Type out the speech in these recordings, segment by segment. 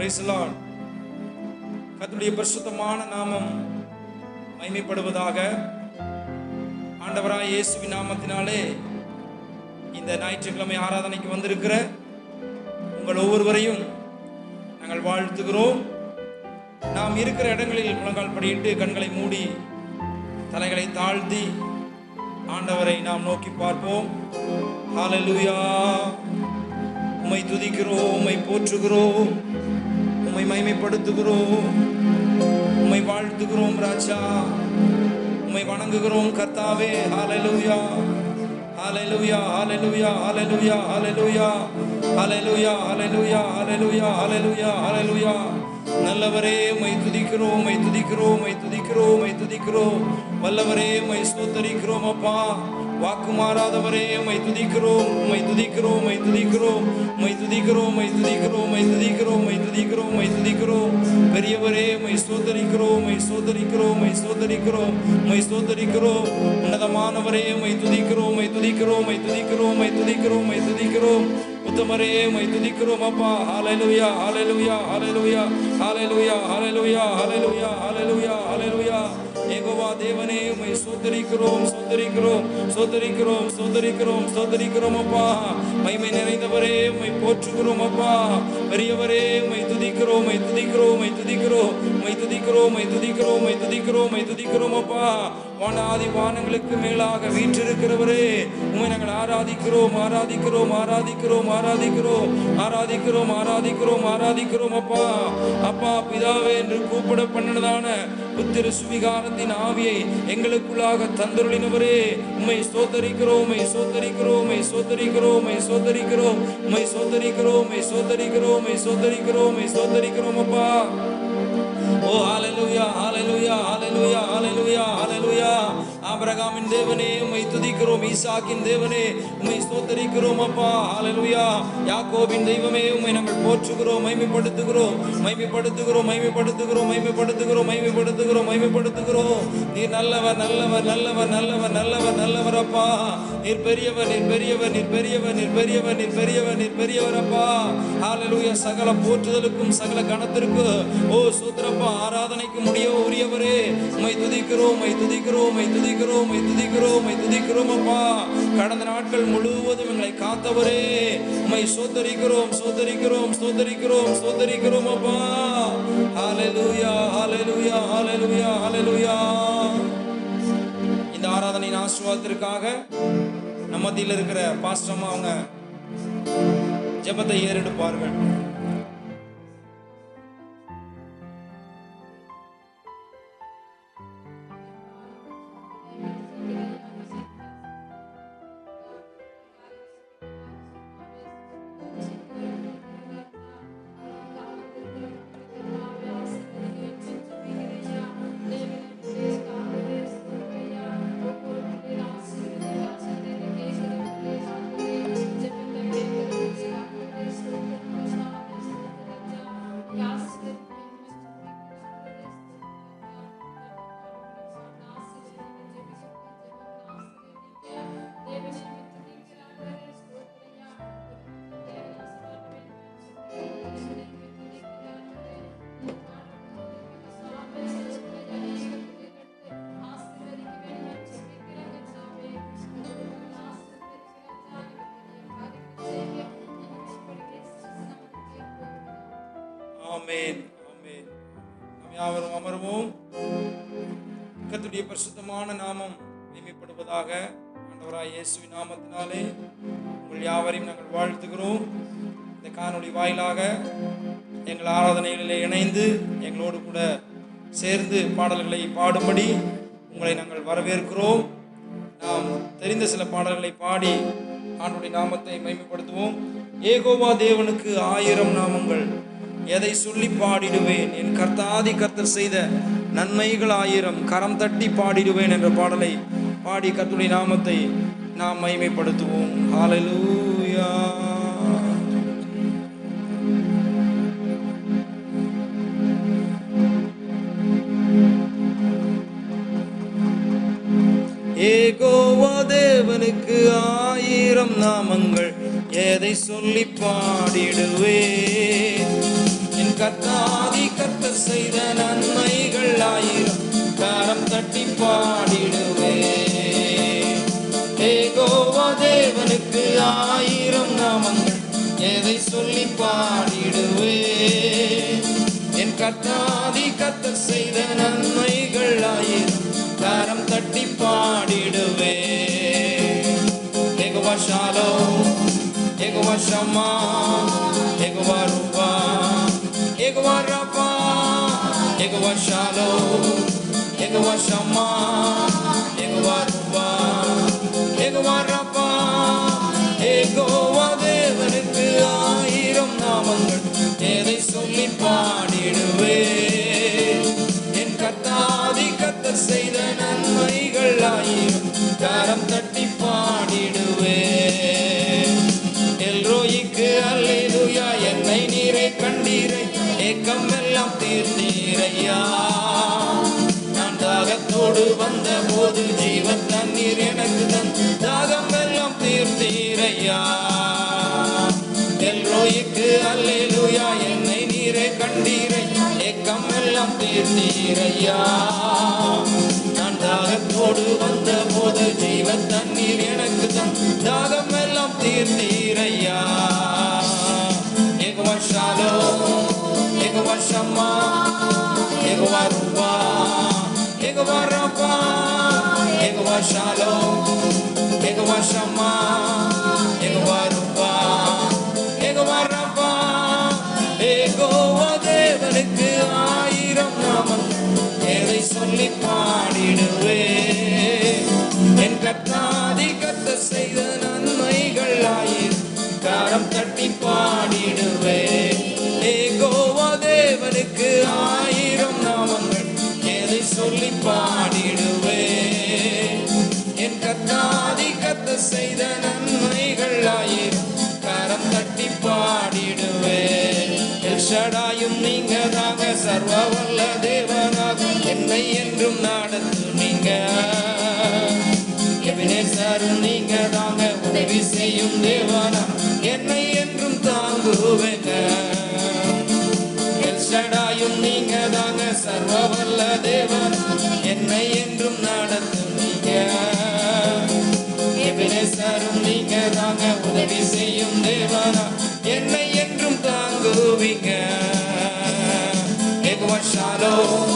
Praise the Lord. கர்த்தருடைய பரிசுத்தமான நாமம் மகிமைப்படுவதாக. ஆண்டவராய் இயேசுவின் நாமத்தினாலே இந்த ஞாயிற்றுக்கிழமை ஆராதனைக்கு வந்திருக்கிற உங்கள் ஒவ்வொருவரையும் நாங்கள் வாழ்த்துகிறோம். நாம் இருக்கிற இடங்களில் முழங்கால் படியிட்டு கண்களை மூடி தலைகளை தாழ்த்தி ஆண்டவரை நாம் நோக்கி பார்ப்போம். ஹல்லேலூயா. உம்மை துதிக்கிறோம், உம்மை போற்றுகிறோம், உம்மை மகிமைப்படுத்துகிறோம், உம்மை வாழ்த்துகிறோம் ராஜா, உம்மை வணங்குகிறோம் கர்த்தாவே. ஹல்லேலூயா, ஹல்லேலூயா, ஹல்லேலூயா, ஹல்லேலூயா, ஹல்லேலூயா, ஹல்லேலூயா, ஹல்லேலூயா, ஹல்லேலூயா, ஹல்லேலூயா, ஹல்லேலூயா. நல்லவரே உம்மை துதிக்கிறோம், உம்மை துதிக்கிறோம், உம்மை துதிக்கிறோம், உம்மை துதிக்கிறோம். வல்லவரே உம்மை ஸ்தோத்தரிக்கிறோம் அப்பா. வாக்கு மாறாதவரே உம்மை துதிக்கிறோம், உம்மை துதிக்கிறோம், உம்மை துதிக்கிறோம், உம்மை துதிக்கிறோம், உம்மை துதிக்கிறோம், உம்மை துதிக்கிறோம், உம்மை துதிக்கிறோம், உம்மை துதிக்கிறோம். பெரியவரே உம்மை ஸ்தோத்தரிக்கிறோம், உம்மை ஸ்தோத்தரிக்கிறோம், உம்மை ஸ்தோத்தரிக்கிறோம், உம்மை ஸ்தோத்தரிக்கிறோம். உன்னதமானவரே உம்மை துதிக்கிறோம், உம்மை துதிக்கிறோம், உம்மை துதிக்கிறோம், உம்மை துதிக்கிறோம், உம்மை துதிக்கிறோம். உத்தமரே உம்மை துதிக்கிறோம் அப்பா. ஹல்லேலூயா, ஹல்லேலூயா, ஹல்லேலூயா, ஹல்லேலூயா, ஹல்லேலூயா, ஹல்லேலூயா, ஹல்லேலூயா, ஹல்லேலூயா. யெகோவா தேவனே உம்மை ஸ்தோத்தரிக்கிறோம், ஸ்தோத்தரிக்கிறோம், ஸ்தோத்தரிக்கிறோம், ஸ்தோத்தரிக்கிறோம், ஸ்தோத்தரிக்கிறோம் அப்பா. மகிமை நிறைந்தவரே உம்மை போற்றுகிறோம் அப்பா. பெரியவரே உம்மை துதிக்கிறோம், உம்மை துதிக்கிறோம், உம்மை துதிக்கிறோம், உம்மை துதிக்கிறோம், உம்மை துதிக்கிறோம், உம்மை துதிக்கிறோம், உம்மை துதிக்கிறோம் அப்பா. வானாதி வானங்களுக்கு மேலாக வீற்றிருக்கிறவரே உம்மை நாங்கள் ஆராதிக்கிறோம், ஆராதிக்கிறோம், ஆராதிக்கிறோம், ஆராதிக்கிறோம், ஆராதிக்கிறோம், ஆராதிக்கிறோம், ஆராதிக்கிறோம் அப்பா. அப்பா பிதாவே என்று கூப்பிட பண்ணினதான புத்திர சுவிகாரத்தின் ஆவியை எங்களுக்குள்ளாக தந்தருளினவரே உம்மை ஸ்தோத்தரிக்கிறோம், உம்மை ஸ்தோத்தரிக்கிறோம், உம்மை ஸ்தோத்தரிக்கிறோம், உம்மை ஸ்தோத்தரிக்கிறோம், உம்மை ஸ்தோத்தரிக்கிறோம், உம்மை ஸ்தோத்தரிக்கிறோம், உம்மை ஸ்தோத்தரிக்கிறோம், உம்மை ஸ்தோத்தரிக்கிறோம் அப்பா. ஓ ஹல்லேலூயா, ஹல்லேலூயா, ஹல்லேலூயா, ஹல்லேலூயா, ஹல்லேலூயா. ஆபிரகாமின் தேவனே உம்மை துதிக்கிறோம், ஈசாக்கின் தேவனே உம்மை ஸ்தோத்தரிக்கிறோம் அப்பா. ஹல்லேலூயா. யாக்கோபின் தெய்வமே உம்மை நாங்கள் போற்றுகிறோம், மகிமைப்படுத்துகிறோம், மகிமைப்படுத்துகிறோம், மகிமைப்படுத்துகிறோம், மகிமைப்படுத்துகிறோம், மகிமைப்படுத்துகிறோம், மகிமைப்படுத்துகிறோம். நீர் நல்லவர், நல்லவர், நல்லவர், நல்லவர், நல்லவர், நல்லவர் அப்பா. நீர் பெரியவர், நீர் பெரியவர், நீர் பெரியவர், நீர் பெரியவர், நீர் பெரியவர், நீர் பெரியவர் அப்பா. ஹல்லேலூயா. சகல போற்றுதலுக்கும் சகல கணத்திற்கு ஓ சூத்திரப்பா ஆராதனைக்கு முடிய உரியவரே உம்மை துதிக்கிறோம், உம்மை துதிக்கிறோம், உம்மை துதிக்கிறோம், உம்மை துதிக்கிறோம், உம்மை துதிக்கிறோம் அப்பா. கடந்த நாட்கள் முழுவதும் எங்களை காத்தவரே உம்மை ஸ்தோத்தரிக்கிறோம், ஸ்தோத்தரிக்கிறோம், ஸ்தோத்தரிக்கிறோம், ஸ்தோத்தரிக்கிறோம் அப்பா. ஹல்லேலூயா, ஹல்லேலூயா, ஹல்லேலூயா, ஹல்லேலூயா. இந்த ஆராதனையின் ஆசீர்வாதத்திற்காக நம்ம மத்தியில் இருக்கிற பாஸ்டர் அம்மா அவங்க ஜெபத்தை ஏறெடுப்பார்கள். ஆமென், ஆமென். நாம் யாவரும் அமர்வோம். கர்த்தருடைய பரிசுத்தமான நாமம் மகிமைப்படுவதாக. ஆண்டவராய் இயேசுவின் நாமத்தினாலே உங்கள் யாவரையும் நாங்கள் வாழ்த்துகிறோம். இந்த காணொளி வாயிலாக எங்கள் ஆராதனைகளிலே இணைந்து எங்களோடு கூட சேர்ந்து பாடல்களை பாடும்படி உங்களை நாங்கள் வரவேற்கிறோம். நாம் தெரிந்த சில பாடல்களை பாடி ஆண்டவருடைய நாமத்தை மகிமைப்படுத்துவோம். யெகோவா தேவனுக்கு 1000 நாமங்கள், எதை சொல்லி பாடிடுவேன், என் கர்த்தாதி கர்த்தர் செய்த நன்மைகள் 1000, கரம் தட்டி பாடிடுவேன் என்ற பாடலை பாடி கர்த்தருடைய நாமத்தை நாம் மகிமைப்படுத்துவோம். ஹல்லேலூயா. யெகோவா தேவனுக்கு 1000 நாமங்கள், எதை சொல்லி பாடிடுவேன், என் என் கர்த்தாதி கர்த்தர் செய்த நன்மைகள் ஆயிரம் கரம் தட்டி பாடிடுவே. யெகோவா தேவனுக்கு ஆயிரம் நாமங்கள் எதை சொல்லி பாடிடுவே. என் கர்த்தாதி கர்த்தர் செய்த நன்மைகள் ஆயிரம் கரம் தட்டி பாடிடுவே. யெகோவா ஷாலோம், யெகோவா ஷம்மா, யெகோவா ரூபா, யெகோவா ரபா, யெகோவா ஷாலோம், யெகோவா ஷம்மா, யெகோவா ரூபா, யெகோவா ரபா. யெகோவா தேவனுக்கு ஆயிரம் நாமங்கள் எதை சொல்லி பாடிடுவே. என் கர்த்தாதி கர்த்தர் செய்த நன்மைகள் ஆயிரம் கரம் தட்டி பாடிடுவே. எல்ரோயிக்கு அல்லேலூயா, என்னை நீரை கண்டீரை, ஏக்கம் எல்லாம் தீர்த்தீரையா. நான் தாகத்தோடு வந்த போது ஜீவ தண்ணீர் எனக்கு தன் தாகம் எல்லாம் தீர்த்தீரையா. எல்ரோயிக்கு அல்லேலூயா, என்னை நீரை கண்டீரை, ஏக்கம் எல்லாம் தீர்த்தீரையா. நான் தாகத்தோடு வந்த போது ஜீவ தண்ணீர் எனக்கு தன் தாகம் எல்லாம் தீர்த்தீரையா. யெகோவா ஷாலோம், யெகோவா ஷம்மா, யெகோவா ரூபா, யெகோவா ரபா, யெகோவா ஷாலோம், யெகோவா ஷம்மா, யெகோவா ரூபா, யெகோவா ரபா. யெகோவா தேவனுக்கு ஆயிரம் நாமங்கள் எதை சொல்லி பாடிடுவே. என் கர்த்தாதி கர்த்தர் செய்த நன்மைகள் ஆயிரம் கரம் தட்டி பாடிடுவே. யெகோவா தேவனுக்கு ஆயிரம் நாமங்கள் எதை சொல்லி பாடிடுவே. என் கர்த்தாதி கர்த்தர் செய்த நன்மைகள் ஆயிரம் கரம் தட்டி பாடிடுவே. எல்ஷடாயும் நீங்க தாங்க, சர்வ வல்ல தேவனாக என்னை என்றும் நடத்துனீங்க. எபினேசரும் நீங்க தாங்க, உதவி செய்யும் தேவனா என்னை என்றும் தாங்குவேங்க. எல்ஷடாயும் நீங்க தாங்க, சர்வ வல்ல தேவன் என்னை என்றும் நடத்துனீங்க. எபினேசரும் நீங்க தாங்க, உதவி செய்யும் தேவனா என்னை என்றும் தாங்குவீங்க. யெகோவா ஷாலோம்,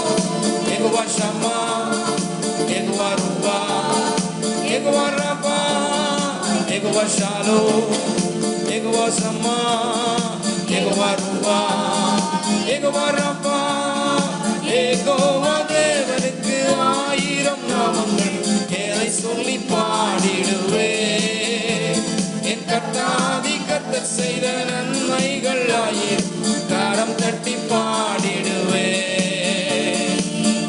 யெகோவா ஷம்மா, யெகோவா ரூபா, யெகோவா ரபா, யெகோவா ஷாலோம், யெகோவா ஷம்மா, யெகோவா ரூபா, யெகோவா ரபா. யெகோவா தேவனுக்கு ஆயிரம் நாமங்கள் எதை சொல்லி பாடிடுவே. என் கர்த்தாதி கர்த்தர் செய்த நன்மைகள் ஆயிரம் கரம் தட்டி பாடிடுவே.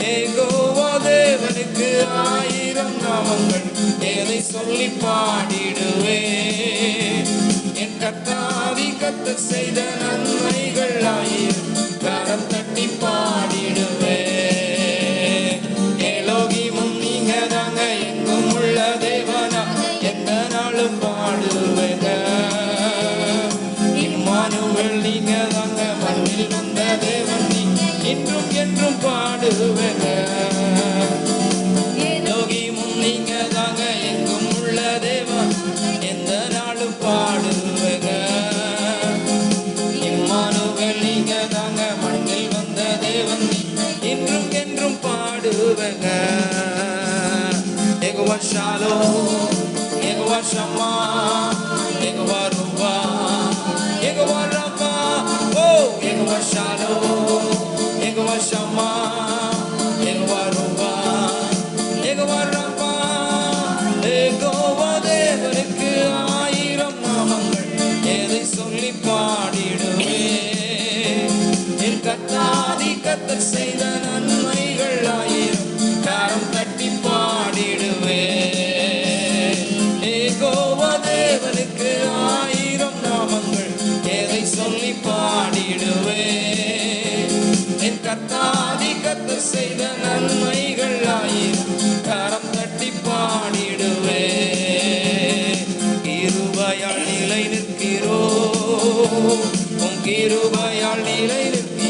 யெகோவா தேவனுக்கு ஆயிரம் நாமங்கள் எதை சொல்லி பாடிடுவே. என் கர்த்தாதி கர்த்தர் செய்த நன்மைகள் ஆயிரம் கரம் தட்டி பாடிடுவே. எலோகிமும் நீங்க தாங்க, எங்கும் உள்ள தேவனா எந்த நாளும் பாடுவேங்க. இம்மானுவேல் நீங்க தாங்க, மண்ணில் வந்த தேவன் நீ இன்றும் என்றும் பாடுவேங்க. எலோகிமும் நீங்க தாங்க, எங்கும் உள்ள தேவன் எந்த நாளும் பாடுவேங்க. இம்மானுவேல் நீங்க தாங்க, மண்ணில் வந்த தேவன் நீ இன்றும் என்றும் பாடுவேங்க. யெகோவா ஷாலோம், யெகோவா ஷம்மா, யெகோவா ரூபா, யெகோவா ரபா. ஓ யெகோவா ஷாலோம், யெகோவா ஷம்மா, யெகோவா ரூபா, யெகோவா ரபா. யெகோவா தேவனுக்கு ஆயிரம் நாமங்கள் எதை சொல்லி பாடிடுவே. என் கர்த்தாதி கர்த்தர் செய்த நன்மைகள் ஆயிரம் கரம் தட்டி பாடிடுவே. யெகோவா தேவனுக்கு ஆயிரம் நாமங்கள் எதை சொல்லி பாடிடுவே. என் கர்த்தாதி கர்த்தர் செய்த நன்மைகள் ஆயிரம் கரம் தட்டி பாடிடுவே. கிருபையால் நிலை நிற்கிறோ, உம் கிருபையால் நிலை நிற்கிறோ.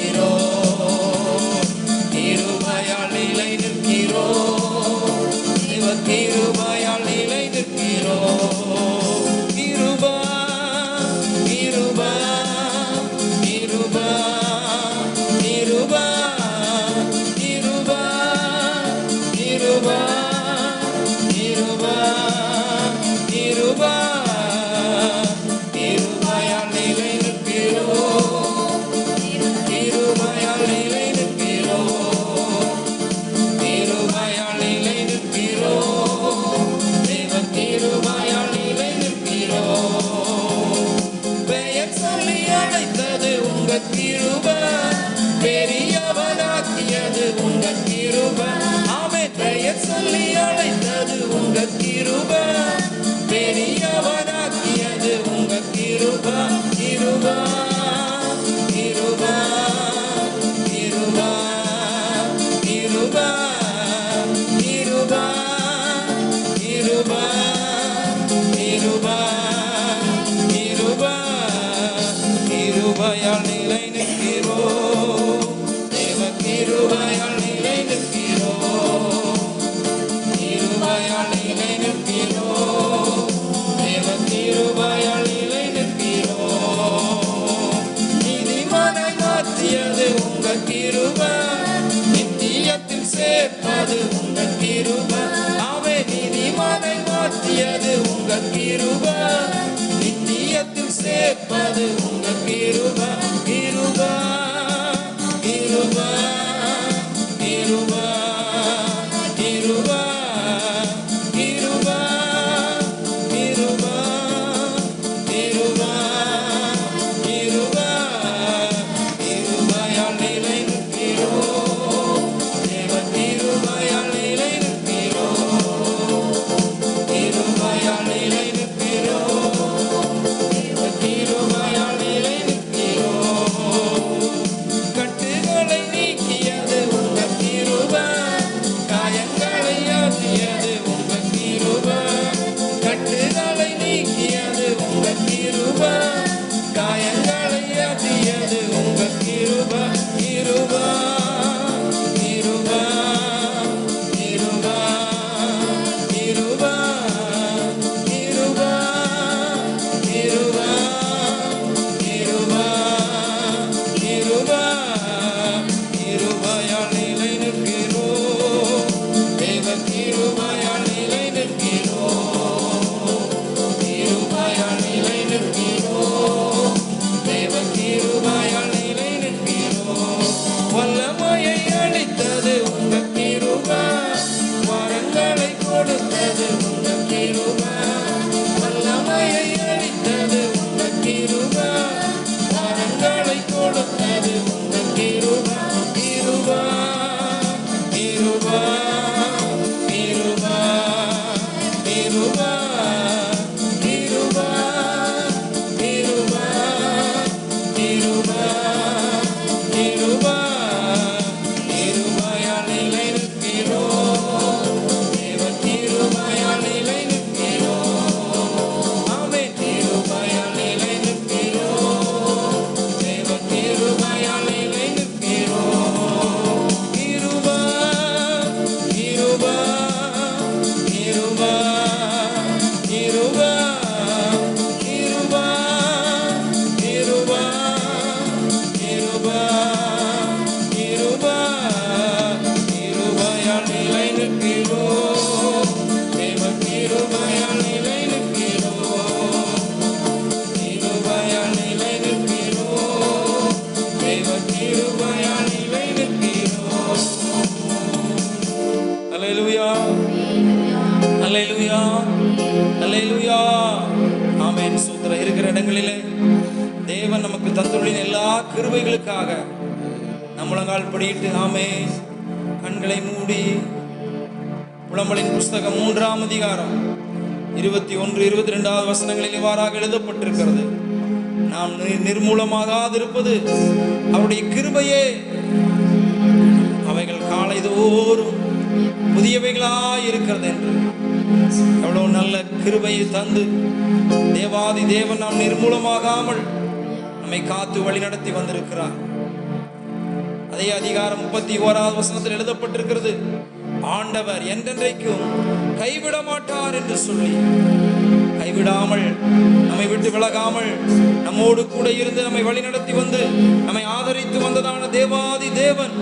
சொல்லி அழைத்தது உங்க கிருபை, பெரியவனாக்கியது உங்க கிருபை. கிருபை கிருபை கிருபை கிருபை கிருபை கிருபை கிருபை கிருபை கிருபையால் நிலை நிற்கிறோம், தேவ கிருபையால் நிலை நிற்கிறோம், கிருபையால் நிலை நிற்கிறோம், தேவ கிருபையால் நிலை நிற்கிறோம். நீதிமானை மாற்றியது உங்க கிருபை, நித்தியத்தில் சேர்ப்பது உங்க கிருபை. ஆமே, நீதிமானை மாற்றியது உங்க கிருபை, நித்தியத்தில் சேர்ப்பது உங்க கிருபை. கிருபை கிருபை கிருபை கிருபை கிருபை கிருபை கிருபை கிருபை கிருபையால் நிலை நிற்கிறோம், தேவ கிருபையால் நிலை நிற்கிறோம், கிருபையால் நிலை நிற்கிறோம், தேவ கிருபையால் நிலை நிற்கிறோம். கட்டுகளை நீக்கியது உங்க கிருபை, காயங்களை ஆற்றியது உங்க கிருபை. கட்டுகளை நீக்கியது உங்க கிருபை, காயங்களை ஆற்றியது உங்க கிருபை. கிருபை கிருபை கிருபை கிருபை கிருபை கிருபை கிருபை கிருபை கிருபையால் நிலை நிற்கிறோம், தேவ கிருபையால் நிலை நிற்கிறோம், கிருபையால் நிலை நிற்கிறோம், தேவ கிருபையால் நிலை நிற்கிறோம். வல்லமையை அளித்தது உங்க கிருபை, வரங்களை கொடுத்தது உங்க கிருபை. வல்லமையை அளித்தது உங்க கிருபை, வரங்களை கொடுத்தது உங்க கிருபை. கிருபை கிருபை கிருபை கிருபை கிருபை கிருபை கிருபை கிருபை கிருபையால் நிலை நிற்கிறோம், தேவ கிருபையால் நிலை நிற்கிறோம். ஆமே, கிருபையால் நிலை நிற்கிறோம், தேவ கிருபையால் நிலை நிற்கிறோம். கிருபை கிருபை கிருபை கிருபை கிருபை கிருபை கிருபை கிருபை கிருபையால் நிலை நிற்கிறோம், தேவ கிருபையால் நிலை நிற்கிறோம், கிருபையால் நிலை நிற்கிறோம், தேவ கிருபையால் நிலை நிற்கிறோம். அல்லேலூயா அல்லேலூயா அல்லேலூயா. ஆமென். சூத்திரம் இருக்கிற இடங்களிலே தேவன் நமக்கு தந்துள்ள எல்லா கிருபைகளுக்காக நம்மளங்கால் படியிட்டு ஆமென். கண்களை மூடி புலம்பலின் புஸ்தகம் 3ஆம் அதிகாரம் 21, 22 வசனங்களில் இவ்வாறாக எழுதப்பட்டிருக்கிறது. நாம் நிர்மூலமாகாதிருப்பது அவருடைய கிருபையே, அவைகள் காலைதோறும் புதியவைகளாய் இருக்கிறது என்று. எவ்வளவு நல்ல கிருபையை தந்து தேவாதி தேவன் நாம் நிர்மூலமாகாமல் நம்மை காத்து வழி நடத்தி வந்திருக்கிறார். அதே அதிகாரம் 31வது வசனத்தில் எழுதப்பட்டிருக்கிறது, ஆண்டவர் என்றென்றைக்கும் கைவிட மாட்டார் என்று சொல்லி, கைவிடாமல் நம்மை விட்டு விலகாமல் நம்மோடு கூட இருந்து நம்மை வழி நடத்தி வந்து நம்மை ஆதரித்து வந்ததான தேவாதி தேவன்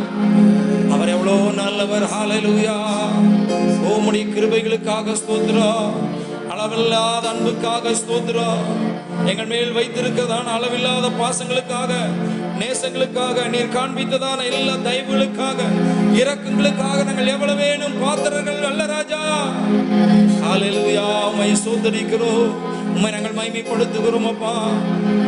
அவர் எவ்வளோ நல்லவர். ஹல்லேலூயா. உம்முடைய கிருபைகளுக்காக ஸ்தோத்திரம், அளவில்லாத அன்புக்காக ஸ்தோத்திரம், எங்கள் மேல் வைத்திருக்கிறதான அளவில்லாத பாசங்களுக்காக நேசங்களுக்காக நீர் காண்பித்ததான எல்லா தயவுகளுக்காக இரக்கங்களுக்காக நாங்கள் எவ்வளவு வேணும் பாத்திரர்கள் அல்ல ராஜா. ஹல்லேலூயா. உம்மை ஸ்தோத்திரிக்கிறோம். உம்மை நாங்கள் மகிமைப்படுத்துகிறோம் அப்பா.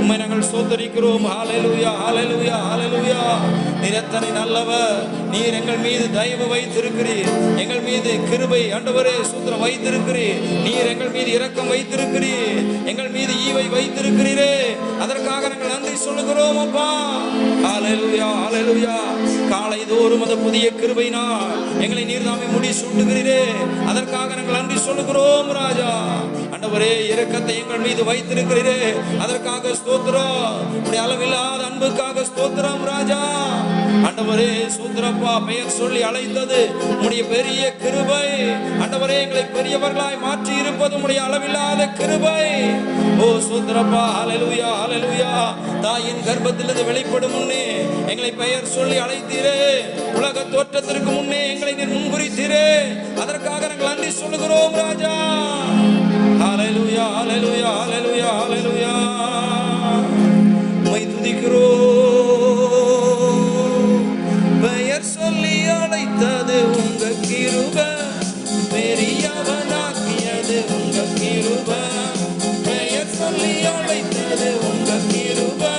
உம்மை நாங்கள் ஸ்தோத்திரிக்கிறோம். ஹல்லேலூயா, ஹல்லேலூயா, ஹல்லேலூயா. நீர் எத்தனை நல்லவர். நீர் எங்கள் மீது தயவு வைத்திருக்கிறீர். எங்கள் மீது கிருபை ஆண்டவரே ஸ்தோத்திரம் வைத்திருக்கிறீர். நீர் எங்கள் மீது இரக்கம் வைத்திருக்கிறீர். எங்கள் மீது ஈவை வைத்திருக்கிறீரே. அதற்காக நாங்கள் நன்றி சொல்லுகிறோம் அப்பா. ஹல்லேலூயா, ஹல்லேலூயா. காலை தோறும் அந்த புதிய கிருபையினால் எங்களை நீர் தாமே முடி சூட்டுகிறீரே. அதற்காக நாங்கள் நன்றி சொல்லுகிறோம் ராஜா. ஆண்டவரே இரக்கத்தை எங்கள் மீது வைத்திருக்கிறீரே. அதற்காக ஸ்தோத்திரம். உடைய அளவில்லாத அன்புக்காக ஸ்தோத்திரம் ராஜா. ஆண்டவரே ஸ்தோத்திரப்பா. பெயர் சொல்லி அழைத்தது உடைய பெரிய கிருபை. ஆண்டவரே எங்களை பெரியவர்களாய் மாற்றி இருப்பது உடைய அளவில்லாத கிருபை. ஓ ஸ்தோத்திரப்பா. ஹல்லேலூயா, ஹல்லேலூயா. தாயின் கர்ப்பத்திலிருந்து வெளிப்படும் முன்னே எங்களை பெயர் சொல்லி அழைத்தீரே. உலக தோற்றத்திற்கு முன்னே எங்களை நீர் முன்குறித்தீரே. அதற்காக நாங்கள் நன்றி சொல்லுகிறோம் ராஜா. ஹல்லேலூயா, ஹல்லேலூயா, ஹல்லேலூயா, ஹல்லேலூயா. உம்மை துதிக்கிறோம். பெயர் சொல்லி அழைத்தது உங்க கிருபை. பெரியவனாக்கியது உங்க கிருபை. பெயர் சொல்லி அழைத்தது உங்க கிருபை.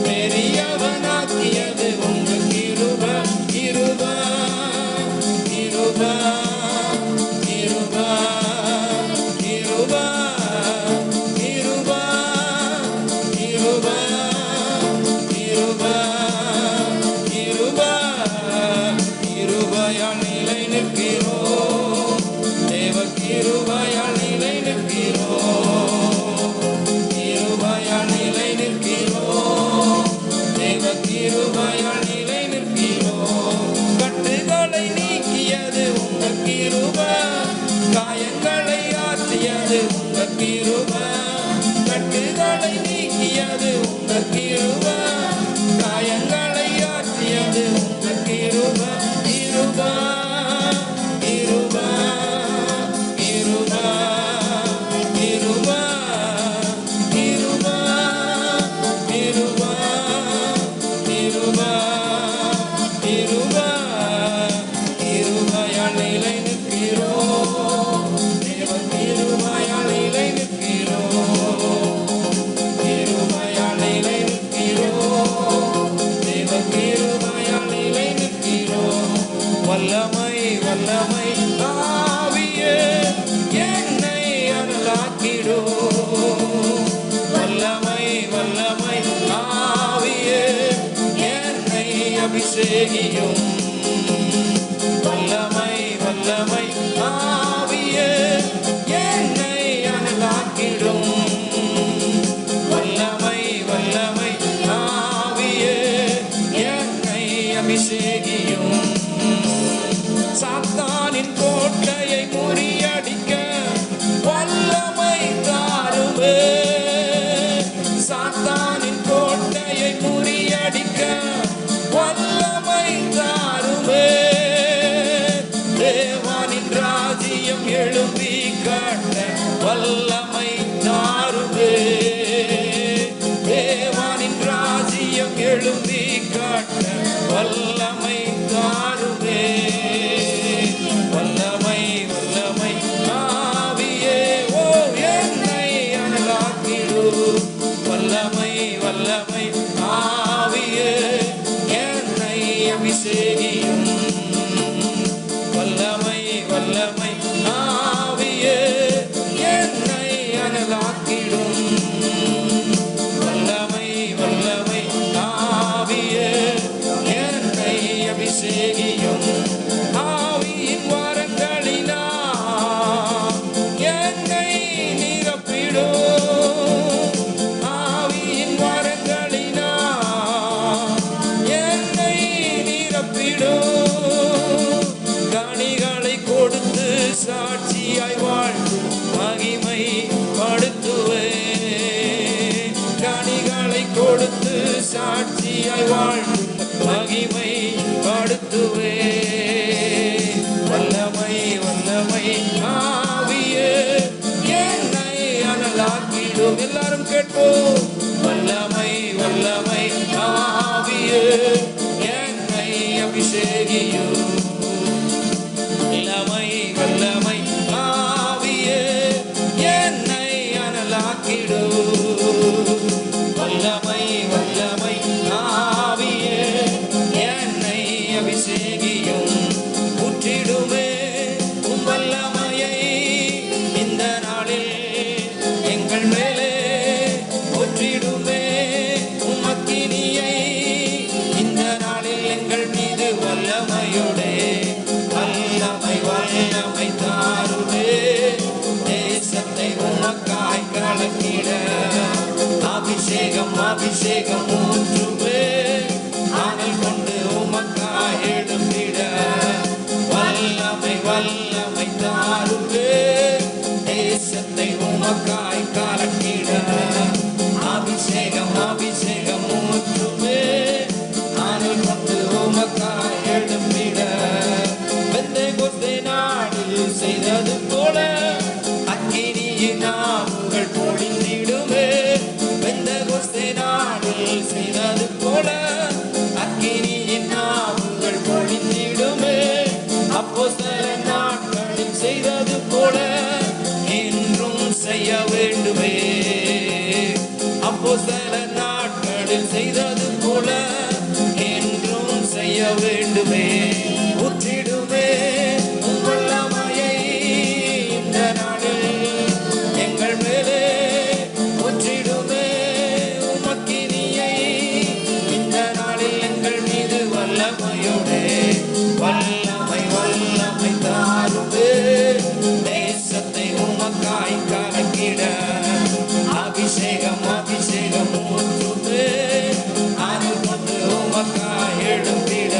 பெரியவனாக்கியது உங்க கிருபை. கிருபை, கிருபை, கிருபை, கிருபை, கிருபை, கிருபை, கிருபை, கிருபை. கிருபையால் நிலை நிற்கிறோம். தேவ கிருபையால் நிலை நிற்கிறோம். கிருபையால் நிலை நிற்கிறோம். தேவ கிருபையால் நிலை நிற்கிறோம். கட்டுகளை நீக்கியது உங்க கிருபை. காயங்களை ஆற்றியது உங்க கிருபை. கட்டுகளை நீக்கியது உங்க கிருபை. காயங்களை ஆற்றியது உங்க கிருபை. கிருபை, கிருபை, கிருபை, கிருபை, கிருபை, கிருபை, கிருபை, கிருபை. கிருபையால் நிலை நிற்கிறோம். தேவ கிருபையால் நிலை நிற்கிறோம். கிருபையால் நிலை நிற்கிறோம். தேவ கிருபையால் நிலை நிற்கிறோம். வல்லமை, வல்லமை ஆவியே என்னை அருளாக்கிடும். வல்லமை, வல்லமை ஆவியே என்னை அபிஷேகியும். வல்லமை, வல்லமை ஆவியே என்னை அருளாக்கிடும். வல்லமை, வல்லமை ஆவியே என்னை அபிஷேகியும். சாத்தானின் கோட்டையை முறியடிக்க வல்லமை தாருமே. சாத்தானின் கோட்டையை முறியடிக்க வல்லமை தாருமே. தேவானின் ராஜ்யம் எழும்பி காட்ட வல்லமை தாருமே. தேவானின் ராஜ்யம் எழும்பி காட்ட வல்லமை தாருமே. வல்லமை, வல்லமை ஆவியே ஓ என்னை அருளாக்கிடும். வல்லமை, வல்லமை ஆவியே என்னை அபிஷேகியும். வல்லமை, வல்லமை ஆவியே என்னை அருளாக்கிடும். வல்லமை, வல்லமை ஆவியே என்னை அபிஷேகியும். ஆவியின் வரங்களினா என்னை நிரப்பிடும். ஆவியின் வரங்களினா என்னை நிரப்பிடும். கனிகளை கொடுத்து சாட்சியாய் வாழ்ந்து மகிமை படுத்துவே. கனிகளை கொடுத்து சாட்சியாய் வாழ்ந்து மகிமை படுத்துவே. வல்லமை, வல்லமை ஆவியே என்னை அனலாக்கிடும். எல்லாரும் கேட்போம். வல்லமை, வல்லமை ஆவியே என்னை அபிஷேகியும். வல்லமை, வல்லமை ஆவியே என்னை அனலாக்கிடும். வல்லமை வல்லமை ஆவியே என்னை அபிஷேகியும் ஊற்றிடுமே உம் வல்லமையை இந்த நாளில் எங்கள் மேலே ஊற்றிடுமே உம் அக்கினியை இந்த நாளில் எங்கள் மீது வல்லமையோடே வல்லமை வல்லமை தாருமே தேசத்தை உமக்காய் கலக்கிட அபிஷேகம் அபிஷேகம் ஊற்றுவே ஆனல் கொண்டு உமக்காய் எழும்பிட வல்லமை வல்லமை தாருவே தேசத்தை உமக்காய் கலக்கிட அபிஷேகம் அபிஷேகம் ஊற்றுவே ஆனல் கொண்டு உமக்காய் எழும்பிட பெந்தேகோஸ்தே நாளில் செய்தது போல அக்கினியின் நாவுகள் பொழிந்திடுமே பெந்தேகோஸ்தே நாளில் செய்தது போல அக்கினியின் நாவுகள் பொழிந்திடுமே அப்போஸ்தலர் நாட்களில் செய்தது போல என்றும் செய்ய வேண்டுமே அப்போஸ்தலர் நாட்களில் செய்தது போல என்றும் செய்ய வேண்டுமே ஊற்றிடுமே உம் வல்லமையை இந்த நாளில் எங்கள் மேலே ஊற்றிடுமே உம் அக்கினியை இந்த நாளில் எங்கள் மீது வல்லமையோடே வல்லமை வல்லமை தாருவே தேசத்தை உமக்காய் கலக்கிட அபிஷேகம் அபிஷேகம் ஊற்றுவே அருள் கொண்டு உமக்காய் எழும்பிட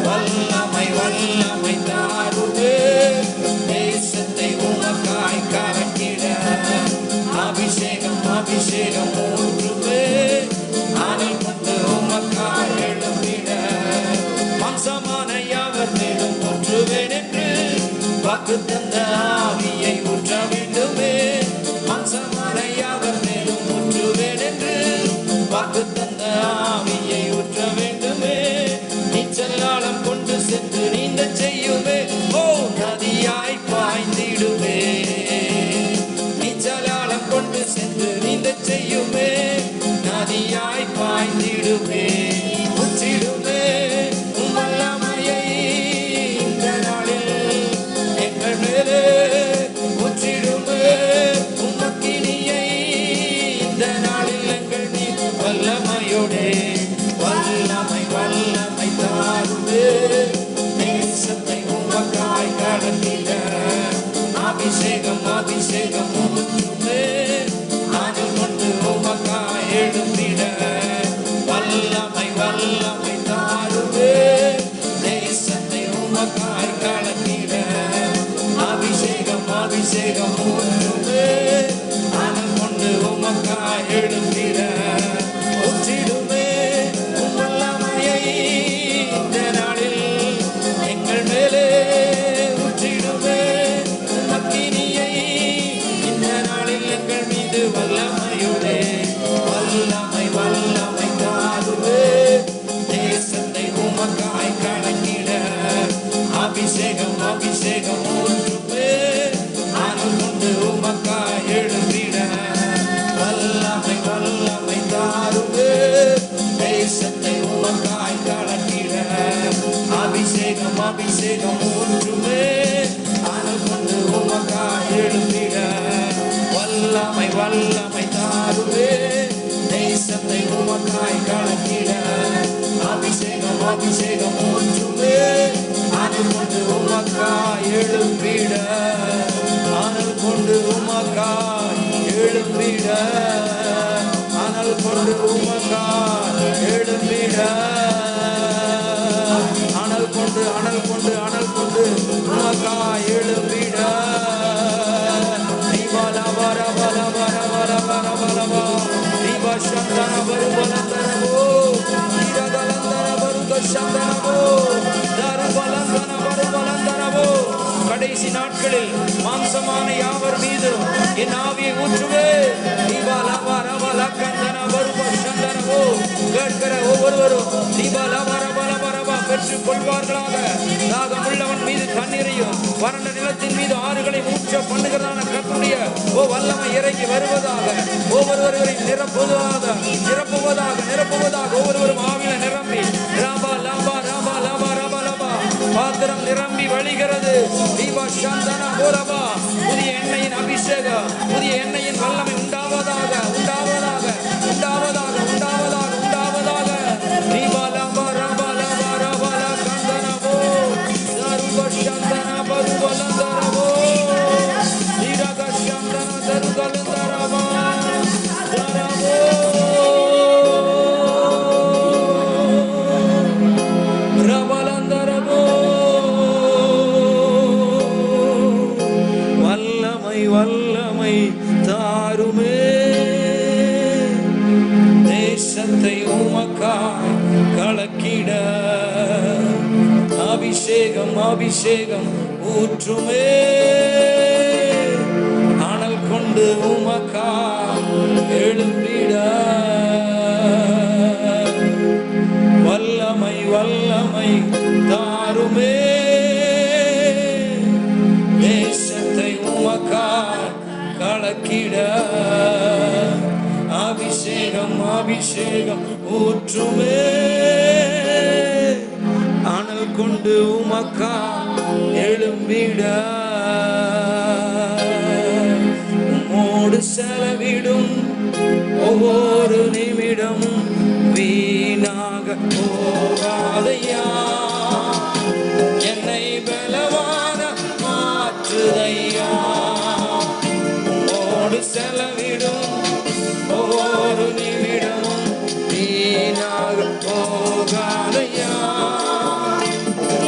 வல்லமை வல்லமை தாருவே தேசத்தை உமக்காய் கலக்கிட அபிஷேகம் அபிஷேகம் ஊற்றுவே அருள் கொண்டு உமக்காய் எழும்பிட மாம்சமான யாவர் மேலும் ஊற்றுவேன் என்று வாக்கு தந்த ஆவியை ஊற்ற வேண்டுமே மாம்சமான யாவர் மேலும் ஊற்றுவேன் என்று வாக்கு தந்த ஆவியை ஊற்ற வேண்டுமே நீச்சலாளம் கொண்டு சென்று நீந்த செய்யுமே ஓ நதியாய் பாய்ந்திடுமே நீச்சலாளம் கொண்டு சென்று நீந்த செய்யுமே நதியாய் பாய்ந்திடுமே ஊற்றிடுமே உம் வல்லமையை இந்த நாளில் எங்கள் மேலே ஊற்றிடுமே உம் அக்கினியை இந்த நாளில் எங்கள் மீது வல்லமையோடே வல்லமை வல்லமை தாருவே தேசத்தை உமக்காய் கலக்கிட அபிஷேகம் அபிஷேகம் ஊற்றுவே அருள் கொண்டு உமக்காய் எழும்பிட வல்லமை வல்லமை தாருவே தேசத்தை உமக்காய் கலக்கிட அபிஷேகம் அபிஷேகம் ஊற்றுவே அருள் கொண்டு உமக்காய் எழும்பிட ஊற்றிடுமே உம் வல்லமையை இந்த நாளில் எங்கள் மேலே ஊற்றிடுமே உம் அக்கினியை இந்த நாளில் எங்கள் மீது வல்லமையோடே வல்லமை வல்லமை தாருவே தேசத்தை உமக்காய் கலக்கிட அபிஷேகம் அபிஷேகம் ஊற்றுவே அருள் கொண்டு உமக்காய் எழும்பிட வல்லமை வல்லமை தாருவே தேசத்தை உமக்காய் கலக்கிட அபிஷேகம் அபிஷேகம் ஊற்றுவே அருள் கொண்டு உமக்காய் எழும்பிட வல்லமை வல்லமை தாருவே தேசத்தை உமக்காய் கலக்கிட அபிஷேகம் அபிஷேகம் ஊற்றுவே அருள் கொண்டு உமக்காய் எழும்பிட அருள் கொண்டு உமக்காய் எழும்பிட அனல் கொண்டு உமக்காய் எழும்பிட அனல் கொண்டு அனல் கொண்டு அனல் கொண்டு உமக்காய் எழும்பிட தீபால வர வர வர வர வர வர தீபா சந்தன வருவலந்தனவோ தீரகலந்தன வருக சந்தனவோ தருவலந்தன வருவலந்தனவோ கடைசி நாட்களில் மாம்சமான யாவர் மீதும் என் ஆவியை ஊற்றுவே தீபால வர வர கந்தன வருவ சந்தனவோ கேட்கிற ஒவ்வொருவரும் தீபால வர வர வரவா பெற்றுக் கொள்வார்களாக தாகம் உள்ளவன் மீது தண்ணீரையும் வறண்ட நிலத்தின் மீது ஆறுகளை ஊற்ற பண்ணுகிறதான கர்த்தருடைய ஓ வல்லமை இறங்கி வருவதாக, ஒவ்வொருவரையும் நிரப்புவதாக நிரப்புவதாக நிரப்புவதாக, ஒவ்வொருவரும் ஆவில நிரம்பி Rafah lava Rafah lava Rafah lava பாத்திரம் நிரம்பி வழிகிறது. தீபா சந்தனா போரபா புதிய எண்ணெயின் அபிஷேகம், புதிய எண்ணெயின் வல்லமை உண்டாவதாக உண்டாவதாக உண்டாவதாக உண்டாவதாக உண்டாவதாக. தீபா லாபா ராபா லாபா ராபா லா கந்தனா போ தருப சந்தனா பருவலந்தரபோ தீரக சந்தனா தருகலந்தரபா தரபோ ரபலந்தரபோ. வல்லமை வல்லமை தாருமே, தேசத்தை உமக்காய் கலக்கிட அபிஷேகம் அபிஷேகம் ஊற்றுமே, அனல் கொண்டு உமக்காய் எழும்பிட. வல்லமை வல்லமை தாருமே, தேசத்தை உமக்காய் கலக்கிட அபிஷேகம் அபிஷேகம் ஊற்றுமே, அனல் கொண்டு உமக்காய் எழும்பிட. உம்மோடு செலவிடும் ஒவ்வொரு நிமிடமும் வீணாக போகாதையா, என்னை பலவான மாற்றுதையா. உம்மோடு செலவிடும் ஒவ்வொரு நிமிடமும் வீணாக போகாதையா,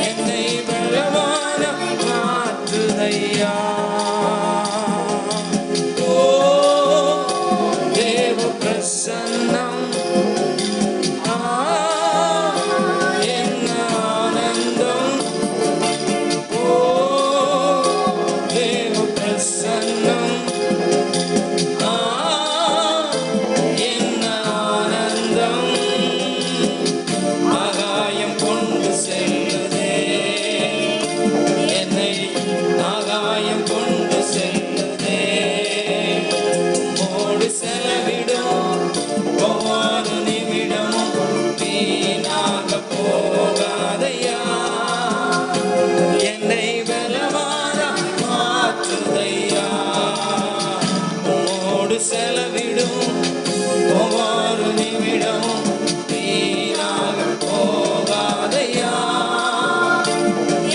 என்னை பலவான மாற்றுதையா. ஓ தேவ பிரசன்னம் என்ன ஆனந்தம், ஓ தேவ பிரசன்னம் என்ன ஆனந்தம். ஆகாயம் கொண்டு செல்லுதே என்னை, ஆகாயம் கொண்டு செல்லுதே. உம்மோடு செலவிடும் ஒவ்வொரு நிமிடமும் வீணாக போகாதையா, என்னை பலவான மாற்றுதையா. உம்மோடு செலவிடும் ஒவ்வொரு நிமிடமும் வீணாக போகாதையா,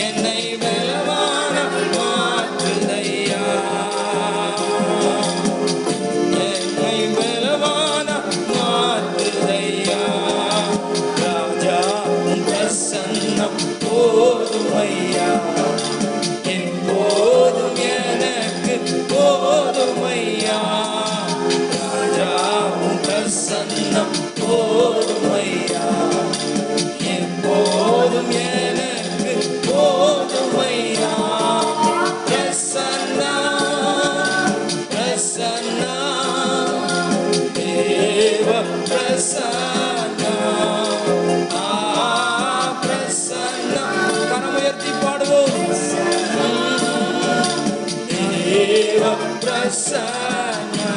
என்னை பலவான மாற்றுதையா, என்னை பலவான மாற்றுதையா. ராஜா உம் பிரசன்னம் போதுமையா, எப்போதும் எனக்கு போதுமையா. ராஜா உம் பிரசன்னம் போதுமையா, எப்போதும் எனக்கு போதுமையா. பிரசன்னா பிரசன்னா தேவ பிரசன்னா பிரசன்னா. கரமுயர்த்தி பாடுவோம். தேவ பிரசன்னா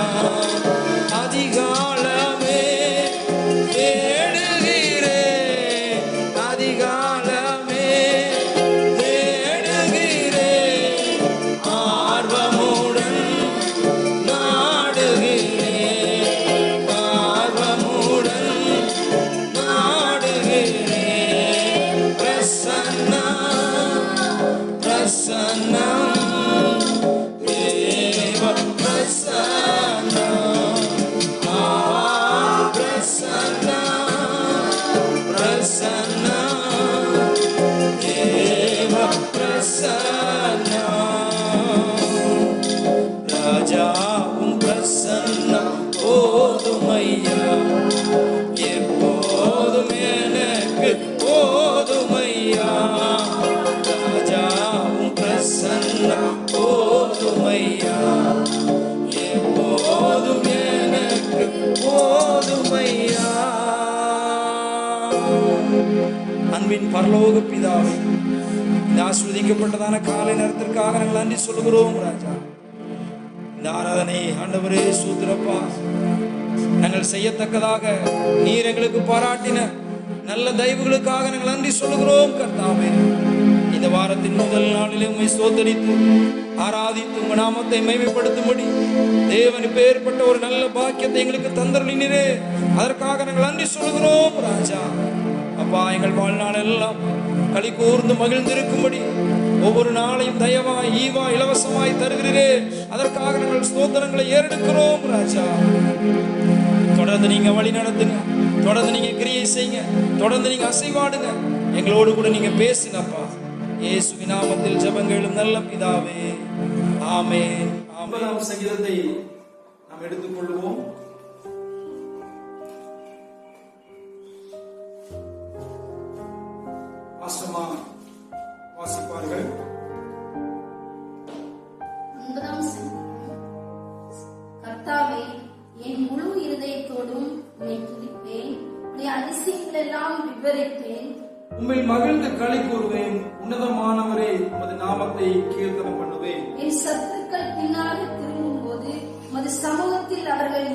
அதிகாலமே தேடுகிறே, அதிகாலமே தேடுகிறே, ஆர்வமுடன் நாடுகிறே, ஆர்வமுடன் நாடுகிறே. பிரசன்னா பிரசன்னா தேவ பிரசன்னா பிரசன்னா பிரசன்னா தேவ பிரசன்னா. ராஜா உம் பிரசன்னம் போதுமையா, எப்போதும் எனக்கு போதுமையா. ராஜா உம் பிரசன்னம் போதுமையா, எப்போதும் எனக்கு போதுமையா. அன்பின் பரலோக பிதாவே, இந்த ஆஸ்வதிக்கப்பட்டதான காலை நேரத்திற்காக நாங்கள் நன்றி சொல்லுகிறோம் ராஜா. இந்த ஆராதனை ஆண்டவரே சூத்திரப்பா, நாங்கள் செய்யத்தக்கதாக நீர் எங்களுக்கு பாராட்டின நல்ல தயவுகளுக்காக நாங்கள் நன்றி சொல்லுகிறோம் கர்த்தாவே. இந்த வாரத்தின் முதல் நாளிலே உம்மை ஸ்தோத்தரித்து ஆராதித்து உங்க நாமத்தை மகிமைப்படுத்தும்படி தேவன் பேர்பட்ட ஒரு நல்ல பாக்கியத்தை எங்களுக்கு தந்தருளினீரே, அதற்காக நாங்கள் நன்றி சொல்லுகிறோம் ராஜா. அப்பா, எங்கள் வாழ்நாள் எல்லாம் களி கூர்ந்து மகிழ்ந்திருக்கும்படி ஒவ்வொரு நாளையும் தயவாய் ஈவா இலவசமாய் தருகிறீரே, அதற்காக நாங்கள் ஸ்தோத்திரங்களை ஏறெடுக்கிறோம் ராஜா. தொடர்ந்து நீங்க வழி நடத்துங்க, தொடர்ந்து நீங்க கிரியை செய்யுங்க, தொடர்ந்து நீங்க அசைவாடுங்க, எங்களோடு கூட நீங்க பேசினப்பா. இயேசுவின் நாமத்தில் ஜெபங்களும் நல்ல பிதாவே, ஆமென். 50ஆம் சங்கீதத்தை நாம் எடுத்துக்கொள்வோம். ஆசமா வாசிப்பார்கள். 9ஆம் சங்கீதம். கர்த்தாவே, என் முழு இருதயத்தோடும் உம்மை துதிப்பேன், உம்முடைய அதிசயங்கள் எல்லாம் விவரிப்பேன். உம்மை மகிழ்ந்து களி கூறுவேன், உன்னதமானவரே உமது நாமத்தை கீர்த்தனம் பண்ணுவேன். என் சத்துருக்கள் பின்னாக திரும்பும் போது உமது சமூகத்தில் அவர்கள்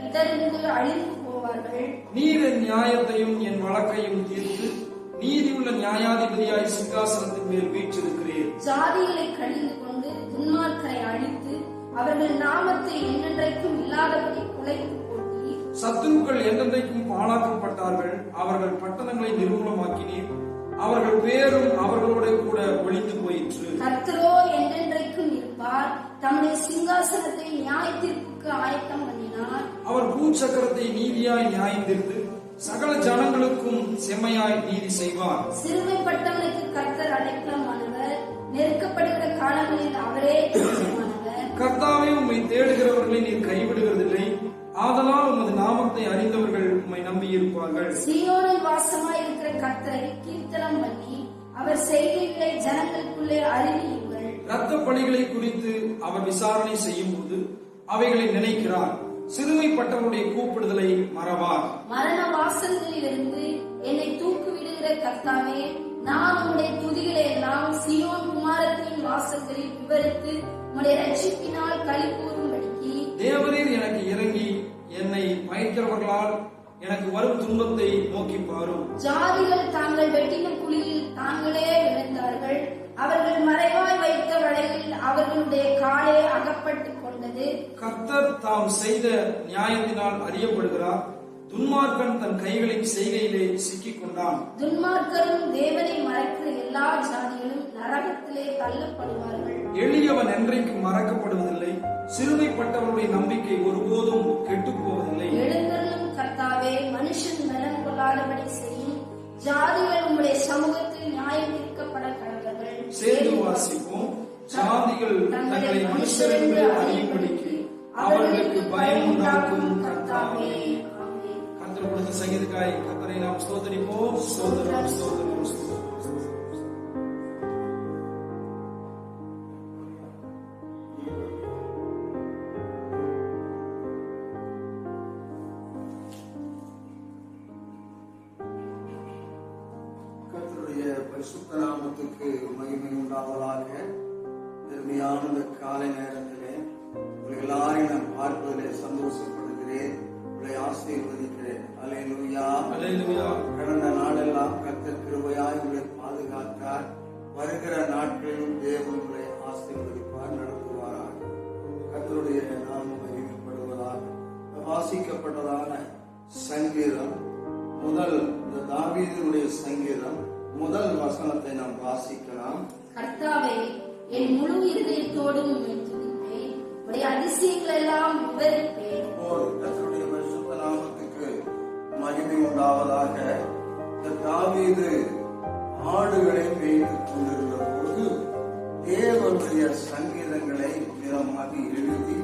இடர்ந்து அழிந்து போவார்கள். நீர் என் நியாயத்தையும் என் வழக்கையும் தீர்த்து நீதியுள்ள நியாயாதிபதியாய் சிங்காசனத்தின் மேல் வீற்றிருக்கிறீர். ஜாதிகளை கழிந்து கொண்டு துன்மார்க்கரை அழித்து அவர்கள் நாமத்தை என்னென்றைக்கும் இல்லாதபடி குலைத்து போட்டி. சத்துருக்கள் என்றென்றைக்கும் பாழாக்கப்பட்டார்கள், அவர்கள் பட்டணங்களை நிர்மூலமாக்கினீர், அவர்கள் பேரும் அவர்களோட கூட ஒளிந்து போயிற்று. கர்த்தரோ என்றென்றைக்கும் இருப்பார், தம்முடைய சிங்காசனத்தை நியாயத்தீர்ப்புக்கு ஆயத்தம் பண்ணினார். அவர் பூச்சக்கரத்தை நீதியாய் நியாயம் தீர்த்து சகல ஜனங்களுக்கும் செம்மையாய் நீதி செய்வார். சிறுமைப்பட்டவனுக்கு கர்த்தர் அடைக்கலமானவர், நெருக்கப்படுகிற காலங்களில் அவரே துணையானவர். கர்த்தாவே, உம்மை தேடுகிறவர்களை நீர் கைவிடுவதில்லை, ஆதலால் உமது நாமத்தை அறிந்தவர்கள் உம்மை நம்பி இருப்பார்கள். சீயோனில் வாசமாயிருக்கிற கர்த்தரை கீர்த்தனம் பண்ணி அவர் செய்கைகளை ஜனங்களுக்குள்ளே அறிவியுங்கள். இரத்த பலிகளை குறித்து அவர் விசாரணை செய்யும் போது அவைகளை நினைக்கிறார், சிறுமைப்பட்டவருடைய கூப்பிடுதலை மறவார். மரண வாசல்களிலிருந்து என்னை தூக்கிவிடுகிற கர்த்தாவே, நான் உம்முடைய துதிகளை எல்லாம் சீயோன் குமாரத்தின் வாசல்களில் விவரித்து உம்முடைய ரட்சிப்பினால் களி கூறும்படிக்கு தேவரீர் எனக்கு இறங்கி என்னை பயக்கிறவர்களால் எனக்கு வரும் துன்பத்தை நோக்கி பாரும். ஜாதிகள் தாங்கள் வெட்டின குழியில் தாங்களே விழுந்தார்கள், அவர்கள் மறைவாய் வைத்த வலையில் அவர்களுடைய காலே அகப்பட்டுக் கொண்டது. கர்த்தர் தாம் செய்த நியாயத்தினால் அறியப்படுகிறார், துன்மார்க்கன் தன் கைகளின் செய்கையிலே சிக்கிக் கொண்டான். துன்மார்க்கரும் தேவனை மறைக்கிற எல்லா ஜாதிகளும் நரகத்திலே தள்ளப்படுவார்கள். எளியவன் என்றைக்கும் மறக்கப்படுவதில்லை, சிறுமைப்பட்டவருடைய நம்பிக்கை ஒருபோதும் கெட்டு போவதில்லை. எழுந்தருளும் கர்த்தாவே, மனுஷன் நலன் கொள்ளாதபடி செய்யும், ஜாதிகள் உம்முடைய சமூகத்தில் நியாயம் தீர்க்கப்பட கடவர்கள். சேர்ந்து வாசிப்போம். ஜாதிகள் தங்களை மனுஷர் என்று அறியும்படிக்கு அவர்களுக்கு பயம் உண்டாக்கும் கர்த்தாவே. கர்த்தர் கொடுத்த சங்கீதக்காய் கர்த்தரை நாம் ஸ்தோத்திரிப்போம். ஸ்தோத்திரம், ஸ்தோத்திரம், ஸ்தோத்திரம். பரிசுத்த நாமத்துக்கு மகிமை உண்டாவதாக. பெருமையான இந்த காலை நேரத்திலே உங்களை எல்லாரையும் நான் பார்ப்பதிலே சந்தோஷப்படுகிறேன், உங்களை ஆசீர்வதிக்கிறேன். அல்லேலூயா, அல்லேலூயா. கடந்த நாளெல்லாம் கர்த்தர் கிருபையாய் உங்களை பாதுகாத்தார். வருகிற நாட்களிலும் தேவன் உங்களை ஆசீர்வதிப்பார், நடத்துவாராக. கர்த்தருடைய நாமம் மகிமைப்படுவதாக. வாசிக்கப்பட்டதான சங்கீதம் முதல், இந்த தாவீதுடைய சங்கீதம் முதல் வசனத்தை நாம் வாசிக்கலாம். கர்த்தாவே, என் முழு இருதயத்தோடும் உம்மை துதிப்பேன், உம்முடைய அதிசயங்கள் எல்லாம் விவரிப்பேன். கர்த்தருடைய பரிசுத்த நாமத்துக்கு மகிமை உண்டாவதாக. தாவீது ஆடுகளை மேய்த்துக் கொண்டிருந்த போது தேவனுடைய சங்கீதங்களை நிறமாக எழுதி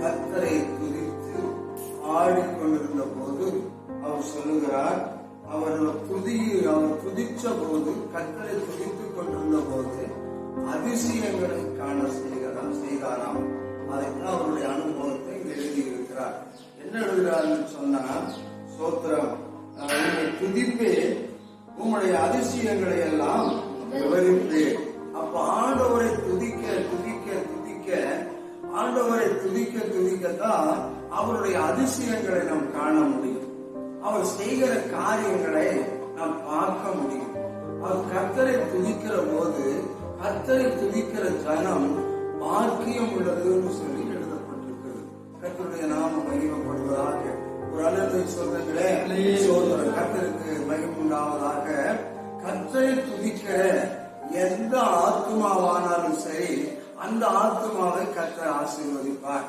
கர்த்தரை துதித்து ஆடிக்கொண்டிருந்த போது அவர் சொல்லுகிறார், அவர் துதிச்ச போது, கர்த்தரை துதித்துக் கொண்டிருந்த போது அதிசயங்களை காண செய்தாராம். அதைத்தான் அவருடைய அனுபவத்தை எழுதியிருக்கிறார். என்ன எழுதுகிறார் சொன்னா, சோத்திரம், துதிப்பே, உம்முடைய அதிசயங்களை எல்லாம் விவரிப்பேன். அப்ப ஆண்டவரை துதிக்க துதிக்க துதிக்க, ஆண்டவரை துதிக்க அதிசயங்களை நாம் காண முடியும். அவர் செய்கிற காரியங்களை நாம் பார்க்க முடியும். அவர் கர்த்தரை துதிக்கிற போது கர்த்தரை துதிக்கிற ஜனம் பாக்கியம் உள்ளதுன்னு சொல்லி எழுதப்பட்டிருக்கிறது. கர்த்தருடைய நாமம் மகிமைப்படுவதாக. ஒரு அல்லது சொல்றீங்களே, கர்த்தருக்கு மகிமை உண்டாவதாக. கர்த்தரை துதிக்கிற எந்த ஆத்மாவானாலும் சரி, அந்த ஆத்மாவை கர்த்தர் ஆசீர்வதிப்பார்.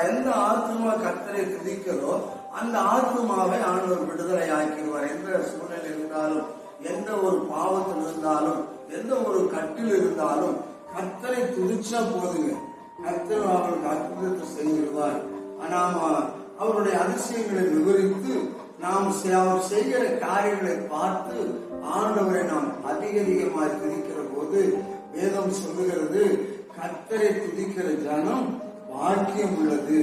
எந்த ஆத்மா கர்த்தரை துதிக்கிறோ அந்த ஆத்மாவை ஆண்டவர் விடுதலை ஆக்கிடுவார். எந்த சூழ்நிலை இருந்தாலும், எந்த ஒரு பாவத்தில் இருந்தாலும், எந்த ஒரு கட்டில் இருந்தாலும் கர்த்தரை துதிச்சா போதுங்க, கர்த்தர் அவர்களுக்கு அற்புதத்தை செய்திருவார். நாம அவருடைய அதிசயங்களை விவரித்து நாம் அவர் செய்கிற காரியங்களை பார்த்து ஆண்டவரை நாம் அதிகமாக துதிக்கிற போது வேதம் சொல்லுகிறது, கர்த்தரை துதிக்கிற ஜனம் பாக்கியம் உள்ளது.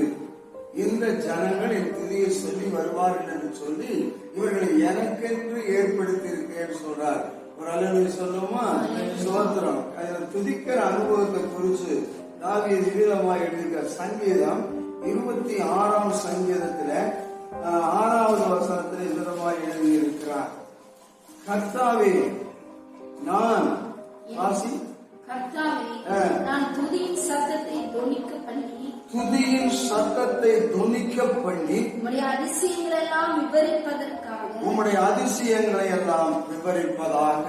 இந்த ஜனங்கள் என் துதியை சொல்லி வருவார்கள் என்று சொல்லி இவர்களை எனக்கென்று ஏற்படுத்தி இருக்கேன்னு சொல்றார். ஒரு அல்லேலூயா சொல்லுமா? சோத்திரம். துதிக்கிற அனுபவத்தை குறித்து தாவீது விதமாக எழுதியிருக்கிற சங்கீதம் 26ஆம் சங்கீதத்துல 6வது வசனத்தில் விதமாக எழுதியிருக்கிறார். கர்த்தாவே நான் நான் துதியின் சத்தத்தை தொனிக்க பண்ணி உம்முடைய அதிசயங்களை எல்லாம் விவரிப்பதாக.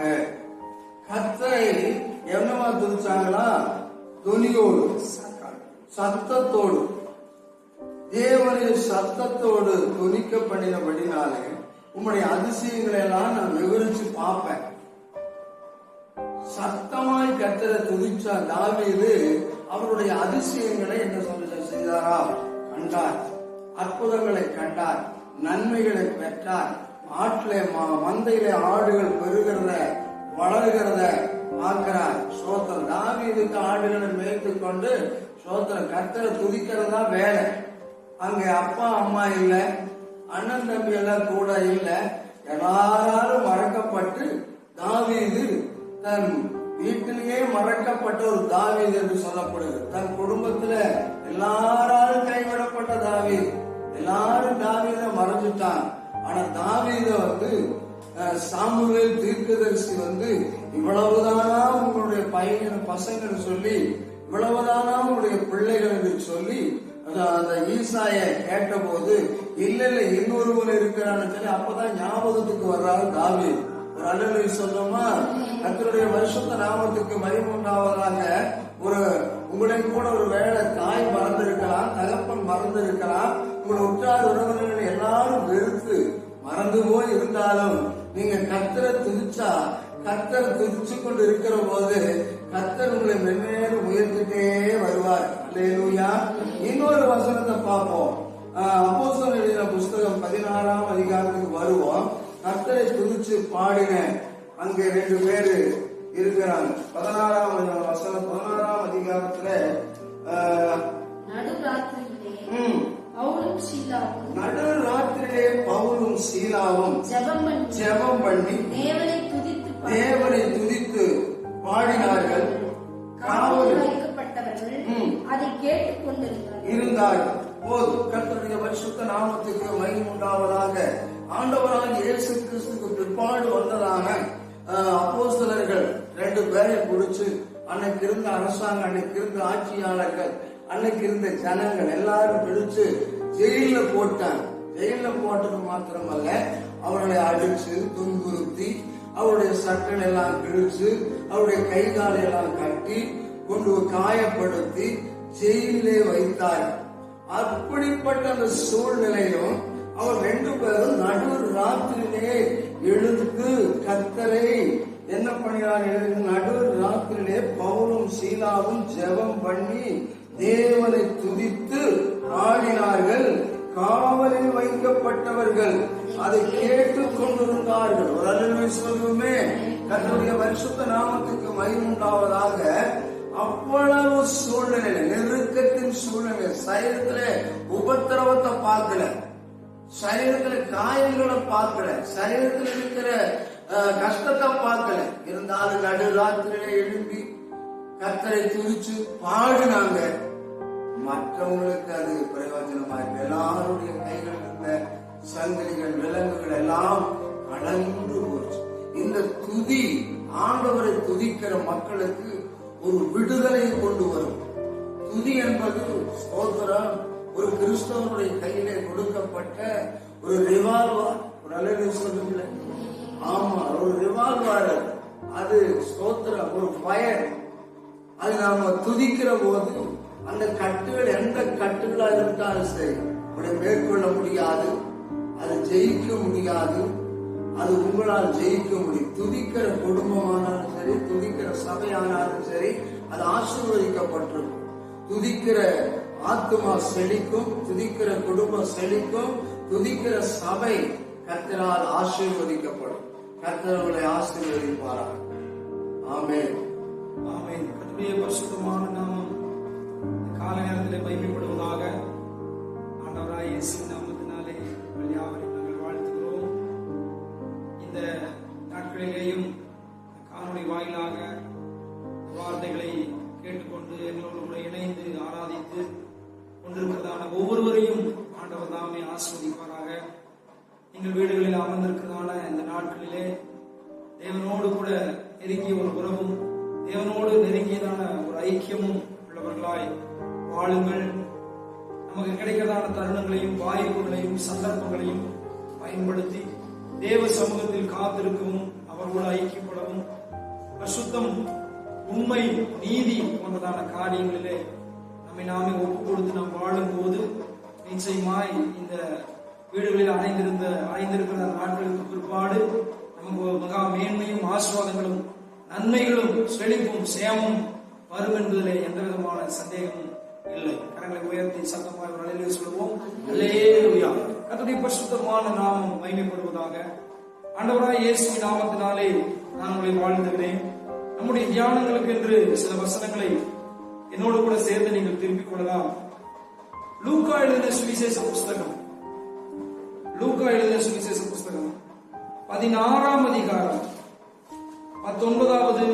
கர்த்தரை என்னவா துதிச்சாங்களா? துணியோடு, சத்தத்தோடு, தேவனுடைய சத்தத்தோடு துணிக்க பண்ணினபடினாலே உம்முடைய அதிசயங்களை எல்லாம் நான் விவரிச்சு பார்ப்பேன். சத்தமாய் கர்த்தரை துதிச்சா தாவீது அவருடைய அதிசயங்களை என்ன செய்தாரா? கண்டார், அற்புதங்களை கண்டார், நன்மைகளை பெற்றார். ஆட்டிலே மந்தையிலே ஆடுகள் பெருகிறத வளர்கிறத பார்க்கிறார். சோத்திரம். தாவீதுக்கு ஆடுகளை மேய்த்து கொண்டு சோத்திரம் கர்த்தரை துதிக்கிறதா வேலை. அங்க அப்பா அம்மா இல்ல, அண்ணன் தம்பி எல்லாம் கூட இல்ல, எல்லாராலும் மறக்கப்பட்டு தாவீது தன் வீட்டிலேயே மறக்கப்பட்ட ஒரு தாவீது என்று சொல்லப்படுது. தன் குடும்பத்துல எல்லாராலும் கைவிடப்பட்ட தாவீது, எல்லாரும் தாவீத மறைஞ்சிட்டான். ஆனா தாவீத சாமுவேல் தீர்க்கதரிசி இவ்வளவுதானா உங்களுடைய பசங்கள் சொல்லி, இவ்வளவுதானா உங்களுடைய பிள்ளைகள் என்று சொல்லி அந்த ஈசாய கேட்ட போது இல்ல இன்னொருவன் இருக்கிறான்னு சொல்லி அப்பதான் ஞாபகத்துக்கு வர்றாரு தாவீது. ஒரு அல்லேலூயா சொல்லுமா? கர்த்தருடைய பரிசுத்த நாமத்துக்கு மகிமை உண்டாவதாக. உங்களை கூட ஒரு வேளை தாய் மறந்திருக்கலாம், தகப்பன் மறந்திருக்கலாம், உங்களை உற்றார் உறவினர்கள் எல்லாரும் வெறுத்து மறந்து போய் இருந்தாலும் நீங்க கர்த்தரை துதிச்சா, கர்த்தரை துதிச்சு கொண்டு இருக்கிற போது கர்த்தர் உங்களை மென்மேலும் உயர்த்திட்டே வருவார். அல்லேலூயா. இன்னொரு வசனத்தை பார்ப்போம். அப்போஸ்தலர் எழுதின புஸ்தகம் 16ஆம் அதிகாரத்துக்கு வருவோம். கர்த்தரை துதிச்சு பாடின அங்க 2 பேரு இருக்கிறாங்க. 16ஆம் அதிகாரத்துல நடுராத்திரியிலே பவுலும் சீலாவும் ஜெபம் பண்ணி தேவனை துதித்து பாடினார்கள். காவலில் வைக்கப்பட்டவர்கள் அதை கேட்டுக் கொண்டிருந்தார்கள். போது கர்த்தருடைய பரிசுத்த நாமத்துக்கு மகிமை உண்டாவதாக. ஆண்டவராக இயேசு கிறிஸ்துக்கு பிற்பாடு வந்ததான அப்போஸ்தலர்கள் 2 பேரை பிடிச்சு அன்னைக்கு இருந்த அரசாங்கம், அன்னைக்கு இருந்த ஆட்சியாளர்கள், அன்னைக்கு இருந்த ஜனங்கள் எல்லாரும் பிடிச்சு ஜெயில போட்டாங்க. ஜெயில போட்டது மாத்திரமல்ல, அவர்களை அடிச்சு துன்புறுத்தி அவருடைய சட்டை எல்லாம் கிழிச்சு அவருடைய கை காலை எல்லாம் கட்டி கொண்டு காயப்படுத்தி ஜெயிலே வைத்தார். அப்படிப்பட்ட அந்த சூழ்நிலையும் அவர் 2 பேரும் நடு ராத்திரியிலே எழுந்து கர்த்தரை என்ன பண்ணினார்கள்? நடு ராத்திரியிலே பவுலும் சீலாவும் ஜெபம் பண்ணி தேவனை துதித்து ஆடினார்கள். காவலில் வைக்கப்பட்டவர்கள் அதை கேட்டுக் கொண்டிருந்தார்கள். ஒரு அல்லேலூயா சொல்லுமே. கர்த்தருடைய பரிசுத்த நாமத்துக்கு மகிமை உண்டாவதாக. அவ்வளவு சூழ்நிலை, நெருக்கத்தின் சூழ்நிலை, சரீரத்துல உபத்திரவத்தை பார்க்கல, சரீரத்துல காயங்களை பார்க்கல, சரீரத்தில் இருக்கிற கஷ்டத்தை பார்க்கல. இருந்தாலும் நடு ராத்திரியில எழுப்பி கர்த்தரை துதிச்சு பாடினாங்க. மற்றவங்களுக்கு அது பிரயோஜனமா இருக்கு. எல்லாருடைய கைகள் இருந்த சங்கிலிகள் விலங்குகள் எல்லாம் கலந்து போச்சு. இந்த துதி ஆண்டவரை துதிக்கிற மக்களுக்கு ஒரு விடுதலை கொண்டு வரும். துதி என்பது ஸ்தோத்திரம் ஒரு கிறிஸ்தவனுடைய கையிலே கொடுக்கப்பட்ட ஒரு ரிவால்வர். ஒரு அழகு சொல்லுங்கள, ஆமா, ஒரு ரிவால்வர். அது ஸ்தோத்திரம் ஒரு ஃபயர். அது நாம துதிக்கிற போது அந்த கட்டுகள் எந்த கட்டுகளா இருந்தாலும் சரி உங்களை மேற்கொள்ள முடியாது, அது ஜெயிக்க முடியாது. அது உங்களால் ஜெயிக்க முடியும். துதிக்கிற குடும்பமானாலும் சரி, துதிக்கிற சபையானாலும் சரி, அது ஆசீர்வதிக்கப்பட்டிருக்கும். துதிக்கிற ஆத்துமா செழிக்கும், துதிக்கிற குடும்பம் செழிக்கும், துதிக்கிற சபை கர்த்தரால் ஆசீர்வதிக்கப்படும். கர்த்தர்களை ஆசீர்வதிப்பாரா. ஆமென். ஆமென். கர்த்தருடைய பரிசுத்தமான நாமம் கால நேரத்திலே மகிமைப்படுவதாக. ஆண்டவராகிய இயேசுவின் நாமத்தினாலே யாவரையும் நாங்கள் வாழ்த்துகிறோம். இந்த நாட்களிலேயும் காணொளி வாயிலாக வார்த்தைகளை கேட்டுக்கொண்டு எங்களோடு கூட இணைந்து ஆராதித்து கொண்டிருக்கிறதான ஒவ்வொருவரையும் ஆண்டவர் தாமே ஆசீர்வதிப்பாராக. எங்கள் வீடுகளில் அமர்ந்திருக்கிறதான இந்த நாட்களிலே தேவனோடு கூட நெருங்கிய ஒரு உறவும், தேவனோடு நெருங்கியதான ஒரு ஐக்கியமும் உள்ளவர்களாய் வாழுங்கள். நமக்கு கிடைக்கிறதான தருணங்களையும் வாய்ப்புகளையும் சந்தர்ப்பங்களையும் பயன்படுத்தி தேவ சமூகத்தில் காத்திருக்கவும், அவர்களோடு ஐக்கியப்படவும், பரிசுத்தம், உண்மை, நீதி போன்றதான காரியங்களிலே நம்மை நாமே ஒப்புக் கொடுத்து நாம் வாழும் போது நிச்சயமாய் இந்த வீடுகளில் அடைந்திருக்கிற நாட்களுக்கு பிற்பாடு நமக்கு மகா மேன்மையும் ஆசீர்வாதங்களும் நன்மைகளும் செழிப்பும் சேமம் வரும் என்பதிலே எந்த விதமான சந்தேகமும் இல்லை. கரங்களை உயர்த்தி சத்தமாக ஒரு அல்லேலூயா சொல்லுவோம். அல்லேலூயா. கர்த்தருடைய பரிசுத்தமான நாமம் மகிமைப்படுவதாக. ஆண்டவராகிய இயேசுவின் நாமத்தினாலே நான் உங்களை வாழ்த்துகிறேன். நம்முடைய தியானங்களுக்கு என்று சில வசனங்களை என்னோடு கூட சேர்ந்து நீங்கள் திருப்பிக் கொள்ளலாம். லூக்கா எழுதின சுவிசேஷ புஸ்தகம், லூக்கா எழுதின சுவிசேஷ புஸ்தகம் 16ஆம் அதிகாரம் 19வது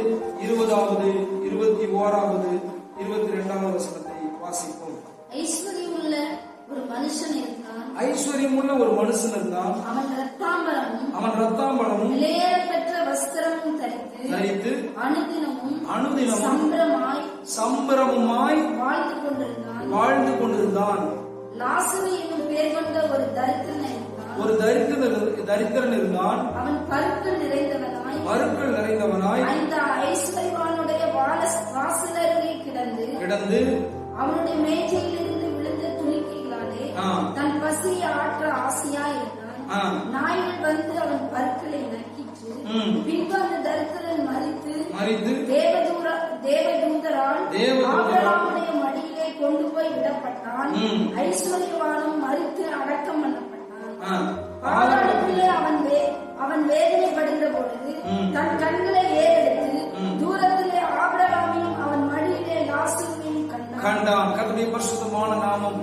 20வது 21வது 22வது வசனத்தை வாசிப்போம். ஐஸ்வர்யமுள்ள ஒரு மனுஷன் இருந்தான். ஐஸ்வர்யமுள்ள ஒரு மனுஷன் இருந்தான். அவன் ரத்தாம்பரமும் விலையேறப்பெற்ற வஸ்திரமும் தரித்து அனுதினமும் சம்பிரமமாய் வாழ்ந்து கொண்டிருந்தான். லாசரு என்னும் பெயர் கொண்ட ஒரு தரித்திரன் இருந்தான். அவன் பருக்கள் நிறைந்தவனாய் அந்த ஐஸ்வர்யவானுடைய வாசலருகே கிடந்து அவனுடைய மேஜையிலிருந்து விழுந்த துணிக்கைகளாலே தன் பசியை ஆற்ற ஆசையா இருந்தான். நாய்கள் வந்து அவன் பருக்களை நக்கிற்று. பின்பு அந்த தரித்திரன் மரித்து தேவதூதரால் ஆபிரகாமுடைய மடியிலே கொண்டு போய் விடப்பட்டான். ஐஸ்வர்யவானும் மரித்து அடக்கம் பண்ணப்பட்டான். பாதாளத்திலே அவன் வேதனைப்படுகிற பொழுது தன் கண்களை ஏறெடுத்து தூரத்திலே ஆபிரகாமையும் அவன் மடியிலே லாசருவையும் கண்டான். கர்த்தருடைய பரிசுத்தமான நாமம்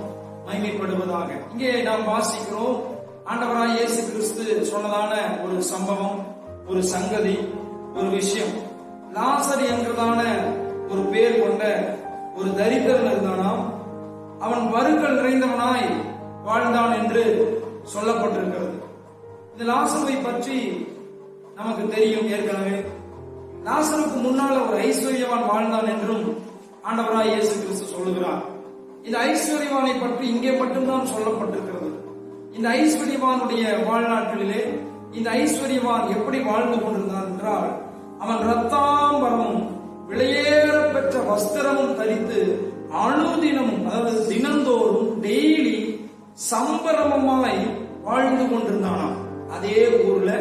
மகிமைப்படுவதாக. இங்கே நாம் வாசிக்கிறோம், ஆண்டவராகிய இயேசு கிறிஸ்து சொன்னதான ஒரு சம்பவம், ஒரு சங்கதி, ஒரு விஷயம். லாசர் என்கிறதான ஒரு பேர் கொண்ட ஒரு தரித்திரன் இருந்தானாம். அவன் பருக்கள் நிறைந்தவனாய் வாழ்ந்தான் என்று சொல்லப்பட்டிருக்கிறது. இந்த லாசருவை பற்றி நமக்கு தெரியும் ஏற்கனவே. லாசருக்கு முன்னால ஒரு ஐஸ்வர்யவான் வாழ்ந்தான் என்றும் ஆண்டவராகிய இயேசு கிறிஸ்து சொல்லுகிறார். இந்த ஐஸ்வர்யவானை பற்றி இங்கே மட்டும்தான் சொல்லப்பட்டிருக்கிறது. இந்த ஐஸ்வர்யவானுடைய வாழ்நாட்களிலே இந்த ஐஸ்வர்யவான் எப்படி வாழ்ந்து கொண்டிருந்தான் என்றால், அவன் ரத்தாம்பரமும் விலையேற பெற்ற வஸ்திரமும் தரித்து அனுதினமும், அதாவது தினந்தோறும் டெய்லி சம்பரமமாய் வாழ்ந்து கொண்டிருந்தானாம். அதே ஊர்ல,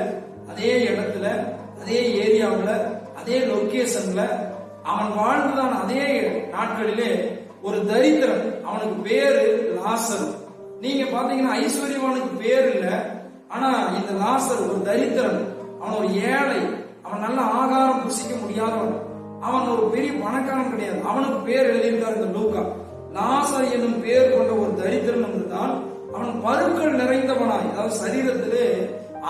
அதே இடத்துல, அதே ஏரியாவுல, அதே லொகேஷன்ல அவன் வாழ்ந்துதான். அதே நாட்களிலே ஒரு தரித்திரன், அவனுக்கு பேரு லாசர். நீங்க பாத்தீங்கன்னா ஐஸ்வர்யவானுக்கு பேர் இல்ல, ஆனா இந்த லாசர் ஒரு தரித்திரன், அவன் ஒரு ஏழை, அவன் நல்ல ஆகாரம் புசிக்க முடியாதவன், அவன் ஒரு பெரிய பணக்காரன் கிடையாது. அவனுக்கு பேர் எழுதியிருக்கார் இந்த லூக்கா. லாசர் என்னும் பேர் கொண்ட ஒரு தரித்திரன் என்றுதான். அவன் பருக்கள் நிறைந்தவனாய், அதாவது சரீரத்திலே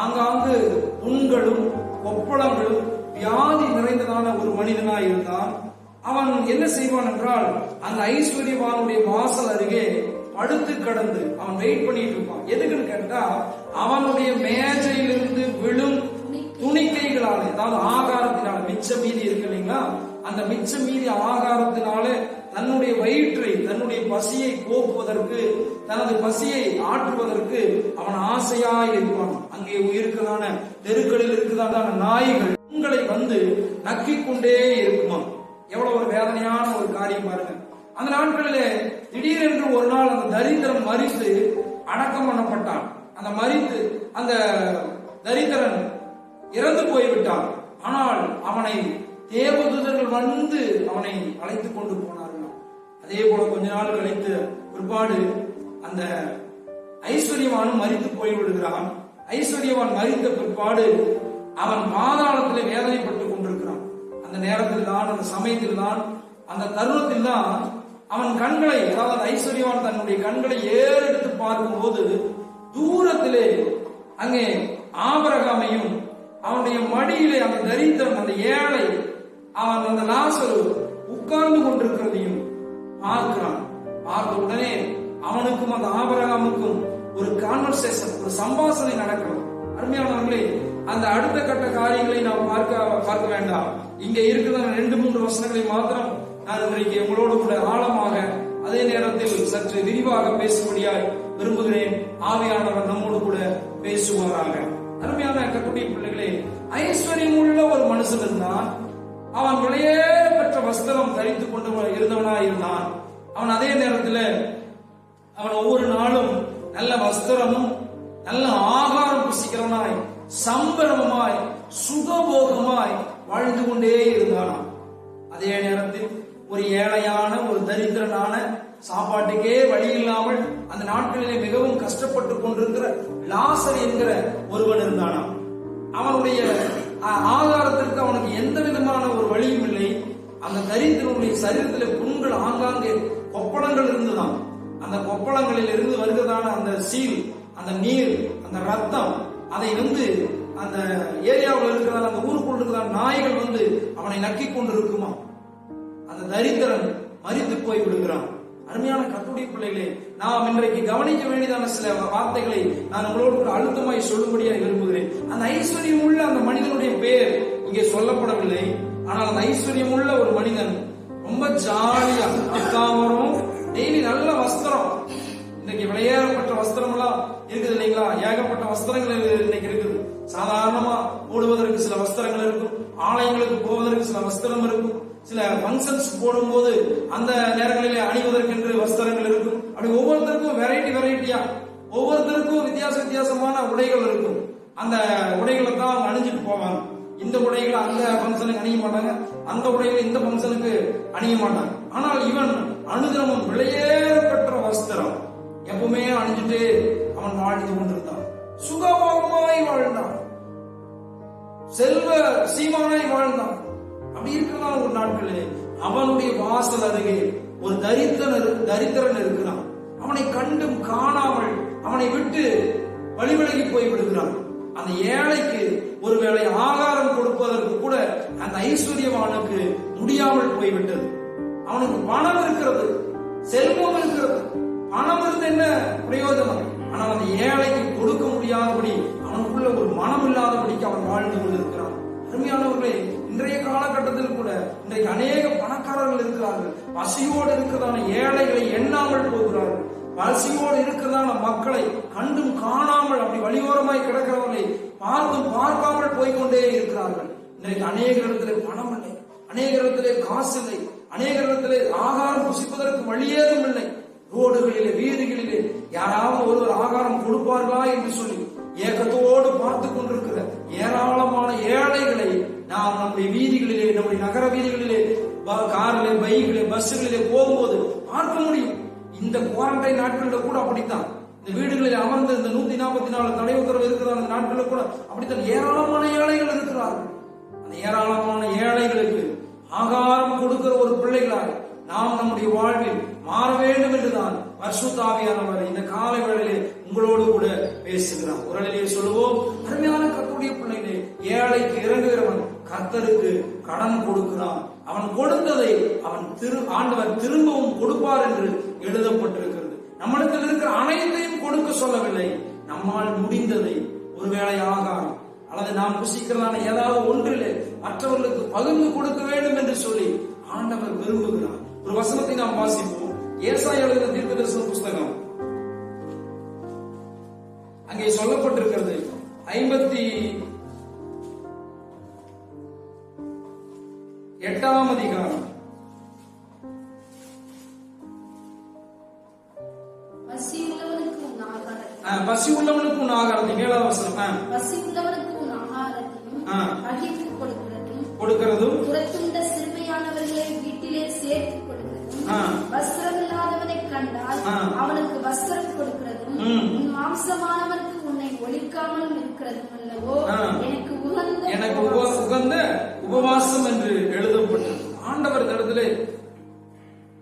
ஆங்காங்கு புண்களும் கொப்பளங்களும் வியாதி நிறைந்ததான ஒரு மனிதனாய் இருந்தான். அவன் என்ன செய்வான் என்றால் அந்த ஐஸ்வர்யவானுடைய வாசல் அருகே படுத்து கடந்து அவன் வெயிட் பண்ணிட்டு இருப்பான். எதுக்குன்னு கேட்டா அவனுடைய மேஜையிலிருந்து விழும் துணிக்கைகளாலே, அதாவது ஆகாரத்தினால மிச்ச மீதி இருக்கு இல்லைங்களா, அந்த மிச்ச மீதி ஆகாரத்தினால தன்னுடைய வயிற்றை, தன்னுடைய பசியை போக்குவதற்கு, தனது பசியை ஆற்றுவதற்கு அவன் ஆசையாய் இருப்பான். அங்கே இருக்கிறதான தெருக்களில் இருக்கிறதான நாய்கள் உங்களை வந்து நக்கிக் கொண்டே இருக்குமா. எவ்வளவு ஒரு வேதனையான ஒரு காரியம் பாருங்க. அந்த நாட்களிலே திடீரென்று ஒரு நாள் அந்த தரித்திரன் மரித்து அடக்கம் பண்ணப்பட்டான். அந்த தரித்திரன் இறந்து போய்விட்டான். ஆனால் அவனை தேவதூதர்கள் வந்து அவனை அழைத்துக் கொண்டு போனார்கள். அதே போல கொஞ்ச நாள் கழித்து பிற்பாடு அந்த ஐஸ்வர்யவானும் மரித்து போய்விடுகிறான். ஐஸ்வர்யவான் மரித்த பிற்பாடு அவன் பாதாளத்திலே வேதனைப்பட்டுக் கொண்டிருக்கிறான். அந்த நேரத்தில் தான், அந்த சமயத்தில் தான், அந்த தருணத்தில் தான் அவன் கண்களை, அதாவது ஐஸ்வர்யவான் தன்னுடைய கண்களை ஏறெடுத்து பார்க்கும்போது தூரத்திலே அங்கே ஆபிரகாமையும் அவனுடைய மடியிலே அந்த தரித்திரன், அந்த ஏழை, அவன் அந்த லாசரு உட்கார்ந்து கொண்டிருக்கிறதையும் பார்க்கிறான். பார்த்த உடனே அவனுக்கும் அந்த ஆபிரகாமுக்கும் ஒரு கான்வர்சேஷன், ஒரு சம்பாஷணை நடக்கிறது. அருமையானவர்களே, அந்த அடுத்த கட்ட காரியங்களை நாம் பார்க்க வேண்டாம். இங்க இருக்கிற 2-3 வசனங்களை மாத்திரம் நான் இன்றைக்கு உங்களோடு கூட ஆழமாக, அதே நேரத்தில் சற்று விரிவாக பேசும்படியாய் விரும்புகிறேன். ஆவியானவர் நம்மோடு கூட பேசுவாராக. அருமையான கர்த்தருடைய பிள்ளைகளே, ஐஸ்வர்யம் உள்ள ஒரு மனுஷன் இருந்தான். அவன் விலையேற பெற்ற வஸ்திரம் தரித்துக் கொண்டு இருந்தவனாய் இருந்தான். அவன் அதே நேரத்தில் அவன் ஒவ்வொரு நாளும் நல்ல வஸ்திரமும் நல்ல ஆகாரம் புசிக்கிறவனாய், சம்பரமாய், சுகபோகமாய் வாழ்ந்து கொண்டே இருந்தான். அதே நேரத்தில் ஒரு ஏழையான, ஒரு தரித்திரனான, சாப்பாட்டுக்கே வழி இல்லாமல் அந்த நாட்களிலே மிகவும் கஷ்டப்பட்டு கொண்டிருக்கிற லாசர் என்கிற ஒருவன் இருந்தானா. அவனுடைய ஆகாரத்திற்கு அவனுக்கு எந்த விதமான ஒரு வழியும் இல்லை. அந்த தரித்திரனுடைய சரீரத்தில் புண்கள், ஆங்காங்கே கொப்பளங்கள் இருந்துதான். அந்த கொப்பளங்களில் இருந்து வருகிறதான அந்த சீல், அந்த நீர், அந்த ரத்தம், அதை வந்து அந்த ஏரியாவில் இருக்கிற அந்த ஊருக்குள் இருக்கிற நாய்கள் வந்து அவனை நக்கிக் கொண்டு இருக்குமா. அந்த தரித்திரன் மரித்து போய் விடுகிறான். அருமையான கர்த்தருடைய பிள்ளைகளே, நாம் இன்றைக்கு கவனிக்க வேண்டியதான சில வார்த்தைகளை நான் உங்களோடு அழுத்தமாய் சொல்லும்படியாக விரும்புகிறேன். அந்த ஐஸ்வர்யம் உள்ள அந்த மனிதனுடைய பெயர் இங்கே சொல்லப்படவில்லை. ஆனால் அந்த ஐஸ்வர்யம் உள்ள ஒரு மனிதன் ரொம்ப ஜாலியா, அக்காமரும் டெய்லி நல்ல வஸ்திரம், இன்னைக்கு விலையேறப்பட்ட வஸ்திரம் எல்லாம் இருக்குது இல்லைங்களா, ஏகப்பட்ட வஸ்திரங்கள் இன்னைக்கு இருக்குது. சாதாரணமா போடுவதற்கு சில வஸ்திரங்கள் இருக்கும், ஆலயங்களுக்கு போவதற்கு சில வஸ்திரம் இருக்கும், சில பங்கன்ஸ் போடும்போது அந்த நேரங்களிலே அணிவதற்கென்று வஸ்திரங்கள் இருக்கும். அப்படி ஒவ்வொருத்தருக்கும் வெரைட்டியா, ஒவ்வொருத்தருக்கும் வித்தியாசமான உடைகள் இருக்கும். அந்த உடைகளை தான் அவங்க அணிஞ்சிட்டு போவாங்க. இந்த உடைகளை அந்த பங்கனுக்கு அணிய மாட்டாங்க, அந்த உடைகளை இந்த பங்கனுக்கு அணிய மாட்டாங்க. ஆனால் இவன் அனுதினமும் விலையேற பெற்ற வஸ்திரம் எப்பவுமே அணிஞ்சிட்டு அவன் வாழ்ந்து கொண்டிருந்தான். சுகபோகமாய் வாழ்ந்தான், செல்வ சீமானாய் வாழ்ந்தான். அப்படி இருக்கிறதா ஒரு நாட்களிலே அவனுடைய வாசல் அருகே ஒரு தரித்திரன் இருக்கிறான். அவனை கண்டும் காணாமல் அவனை விட்டு வழிவிலகி போய் விடுகிறான். அந்த ஏழைக்கு ஒருவேளை ஆகாரம் கொடுப்பதற்கு கூட அந்த ஐஸ்வர்யவானுக்கு முடியாமல் போய்விட்டது. அவனுக்கு பணம் இருக்கிறது, செல்வம் இருக்கிறது, பணம் இருந்து என்ன பிரயோஜனம்? ஆனால் அந்த ஏழைக்கு கொடுக்க முடியாதபடி, அவனுக்குள்ள ஒரு மனம் இல்லாதபடிக்கு அவன் வாழ்ந்து கொண்டிருக்கிறான். அருமையானவர்களே, இன்றைய காலகட்டத்தில் கூட இன்றைக்கு அநேக பணக்காரர்கள் இருக்கிறார்கள். பசியோடு இருக்கிறதான ஏழைகளை எண்ணாமல் போகிறார்கள். பசியோடு இருக்கிறதான மக்களை கண்டும் காணாமல் அப்படி வழியோரமாய் கிடக்கிறவர்களை பார்க்காமல் போய்கொண்டே இருக்கிறார்கள். இன்றைக்கு அநேக இடத்திலே பணம் இல்லை, அநேக இடத்திலே காசு இல்லை, அநேக இடத்திலே ஆகாரம் புசிப்பதற்கு வழியேதும் இல்லை. ரோடுகளிலே, வீதிகளிலே யாராவது ஒருவர் ஆகாரம் கொடுப்பார்களா என்று சொல்லி ஏக்கத்தோடு பார்த்து கொண்டிருக்கிற ஏராளமான ஏழைகளை நாம் நம்முடைய வீதிகளிலே, நம்முடைய நகர வீதிகளிலே, காரிலே, பைக்கிலே, பஸ்களிலே போகும்போது பார்க்க முடியும். இந்த குவாரண்டைன் நாட்களில் கூட அப்படித்தான். இந்த வீடுகளில் அமர்ந்து இந்த 144 தடை உத்தரவு இருக்கிற அந்த நாட்களில் கூட அப்படித்தான் ஏராளமான ஏழைகள் இருக்கிறார்கள். அந்த ஏராளமான ஏழைகளுக்கு ஆகாரம் கொடுக்கிற ஒரு பிள்ளைகளாக நாம் நம்முடைய வாழ்வில் மாற வேண்டும் என்றுதான் பரிசுத்த ஆவியானவர் இந்த காலை வேளையிலே உங்களோடு கூட பேசுகிறார். ஒரு நிலையை சொல்லுவோம், அருமையான கர்த்தருடைய பிள்ளைகளே, ஏழைக்கு இறங்குகிறவன் கர்த்தருக்கு கடன் கொடுக்கிறான். அவன் கொடுத்ததை ஆண்டவர் திரும்பவும் கொடுப்பார் என்று எழுதப்பட்டிருக்கிறது. நம்மிடத்தில் இருக்கிற அனைத்தையும் கொடுக்க சொல்லவில்லை. நம்மால் முடிந்ததை, ஒருவேளை ஆகாரம் அல்லது நாம் புசிக்கிறதான ஏதாவது ஒன்றில் மற்றவர்களுக்கு பகிர்ந்து கொடுக்க வேண்டும் என்று சொல்லி ஆண்டவர் விரும்புகிறார். ஒரு வசனத்தை நாம் வாசிப்போம். ஏசாயா எழுதின தீர்க்கதரிசன புஸ்தகம், அங்கே சொல்லப்பட்டிருக்கிறது 58ஆம் அதிகாரம். பசி உள்ளவனுக்கு உன் ஆகாரத்தை, 7ஆம் வசனம். பசி உள்ளவனுக்கு உன் ஆகாரத்தையும் பகிர்ந்து கொடுக்கிறதும், துரத்துண்ட சிறுமையானவர்களை வீட்டிலே சேர்த்து கொடுக்கிறதும், வஸ்திரம் இல்லாதவனை கண்டால் அவனுக்கு வஸ்திரம் கொடுக்கிறதும், உன் மாம்சமானவனுக்கு உன்னை ஒழிக்காமலும் இருக்கிறதும் அல்லவோ எனக்கு உகந்த உபவாசம் என்று எழுதப்பட்டது. ஆண்டவர் இடத்திலே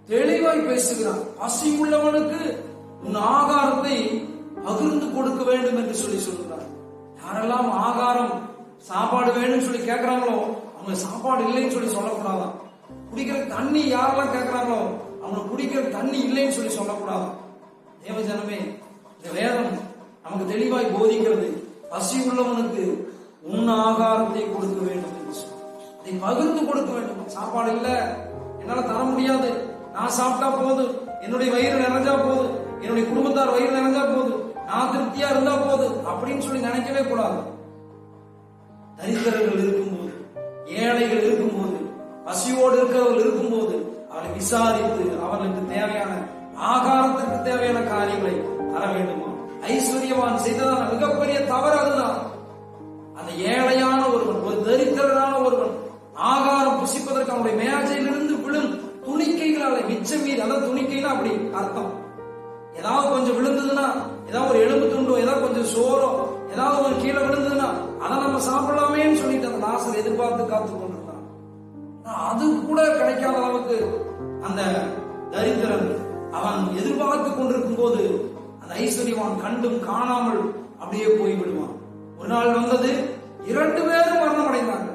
தெளிவாய் பேசுகிறார். பசி உள்ளவனுக்கு உன் ஆகாரத்தை பகிர்ந்து கொடுக்க வேண்டும் என்று சொல்லி சொல்கிறார். யாரெல்லாம் ஆகாரம் சாப்பாடு வேணும்னு சொல்லி கேட்கிறாங்களோ அவங்க சாப்பாடு இல்லைன்னு சொல்லி சொல்லக்கூடாதான். குடிக்கிற தண்ணி யாரெல்லாம் கேட்கிறாங்களோ அவங்க குடிக்கிற தண்ணி இல்லைன்னு சொல்லி சொல்லக்கூடாதான். தேவஜனமே, இந்த வேதம் நமக்கு தெளிவாய் போதிக்கிறது. பசி உள்ளவனுக்கு உன் ஆகாரத்தை கொடுக்க வேண்டும் என்று சொல்லி அதை பகிர்ந்து கொடுக்க வேண்டும். சாப்பாடு இல்ல, என்னால தர முடியாது, நான் சாப்பிட்டா போதும், என்னுடைய வயிறு நிறைஞ்சா போதும், என்னுடைய குடும்பத்தார் வயிறு நிறைஞ்சா போதும், நான் திருப்தியா இருந்தா போதும் அப்படின்னு சொல்லி நினைக்கவே கூடாது. தரித்திரர்கள் இருக்கும்போது, ஏழைகள் இருக்கும்போது, பசியோடு இருக்கிறவர்கள் இருக்கும்போது அவரை விசாரித்து அவர்களுக்கு தேவையான ஆகாரத்திற்கு தேவையான காரியங்களை தர வேண்டுமா? ஐஸ்வர்யவான் செய்ததான மிகப்பெரிய தவறு அதுதான். அந்த ஏழையான ஒருவன், ஒரு தரித்திரரான ஒருவன் ஆகாரம் புசிப்பதற்கு அவனுடைய மேஜையிலிருந்து விழும் துணிக்கைகளால மிச்சம் மீது, அதாவது துணிக்கைன்னா அப்படி அர்த்தம், ஏதாவது கொஞ்சம் விழுந்ததுன்னா, ஏதாவது ஒரு எலும்பு துண்டோ, ஏதாவது கொஞ்சம் சோறோ, ஏதாவது ஒரு கீழே விழுந்ததுன்னா அதை நம்ம சாப்பிடலாமேன்னு சொல்லிட்டு அந்த லாசர் எதிர்பார்த்து காத்து கொண்டிருந்தான். அது கூட கிடைக்காத அளவுக்கு அந்த தரித்திரன் அவன் எதிர்பார்த்து கொண்டிருக்கும் போது அந்த ஐஸ்வர்யவான் கண்டும் காணாமல் அப்படியே போய்விடுவான். ஒரு நாள் வந்தது, 2 பேரும் மரணம் அடைந்தாங்க.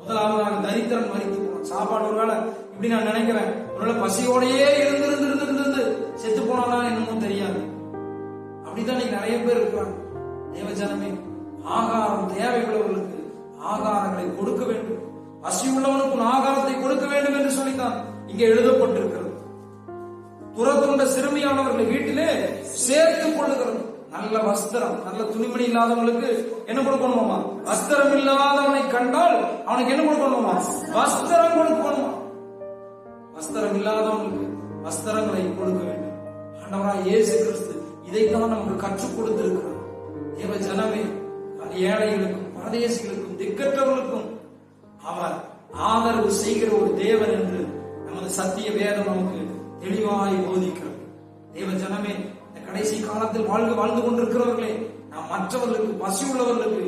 முதலாவதாக தரித்திரன் மரித்து போனான். சாப்பாடு ஒருவேளை இப்படி நான் நினைக்கிறேன், ஒருவேளை பசியோடையே இருந்து செத்து போனானா என்னமோ தெரியாது. அப்படித்தான் இன்னைக்கு நிறைய பேர் இருக்கிறாங்க. தேவஜனமே, ஆகாரம் தேவையுள்ளவர்களுக்கு ஆகாரங்களை கொடுக்க வேண்டும். பசி உள்ளவனுக்கு ஆகாரத்தை கொடுக்க வேண்டும் என்று சொல்லித்தான் இங்கே எழுதப்பட்டிருக்கிறது. துரத்துண்ட சிறுமியானவர்களை வீட்டிலே சேர்த்துக் கொள்ளுகிறது. நல்ல வஸ்திரம், நல்ல துணிமணி இல்லாதவங்களுக்கு என்ன கொடுக்கணுமா? வஸ்திரம் இல்லாதவனை கண்டால் அவனுக்கு என்ன கொடுக்கணுமா? வஸ்திரம் கொடுக்கணுமா? வஸ்திரம் இல்லாதவனுக்கு வஸ்திரங்களை கொடுக்க வேண்டும். ஆண்டவராய் இயேசு கிறிஸ்து இதைத்தான் நமக்கு கற்றுக் கொடுத்திருக்கிறார். தேவ ஜனமே, ஏழைகளுக்கும் பரதேசிகளுக்கும் திக்கற்றவர்களுக்கும் அவர் ஆதரவு செய்கிற ஒரு தேவன் என்று நமது சத்திய வேதம் நமக்கு தெளிவாய் போதிக்கிறது. தேவ ஜனமே, இந்த கடைசி காலத்தில் வாழ்ந்து கொண்டிருக்கிறவர்களே, நாம் மற்றவர்களுக்கு, பசி உள்ளவர்களுக்கு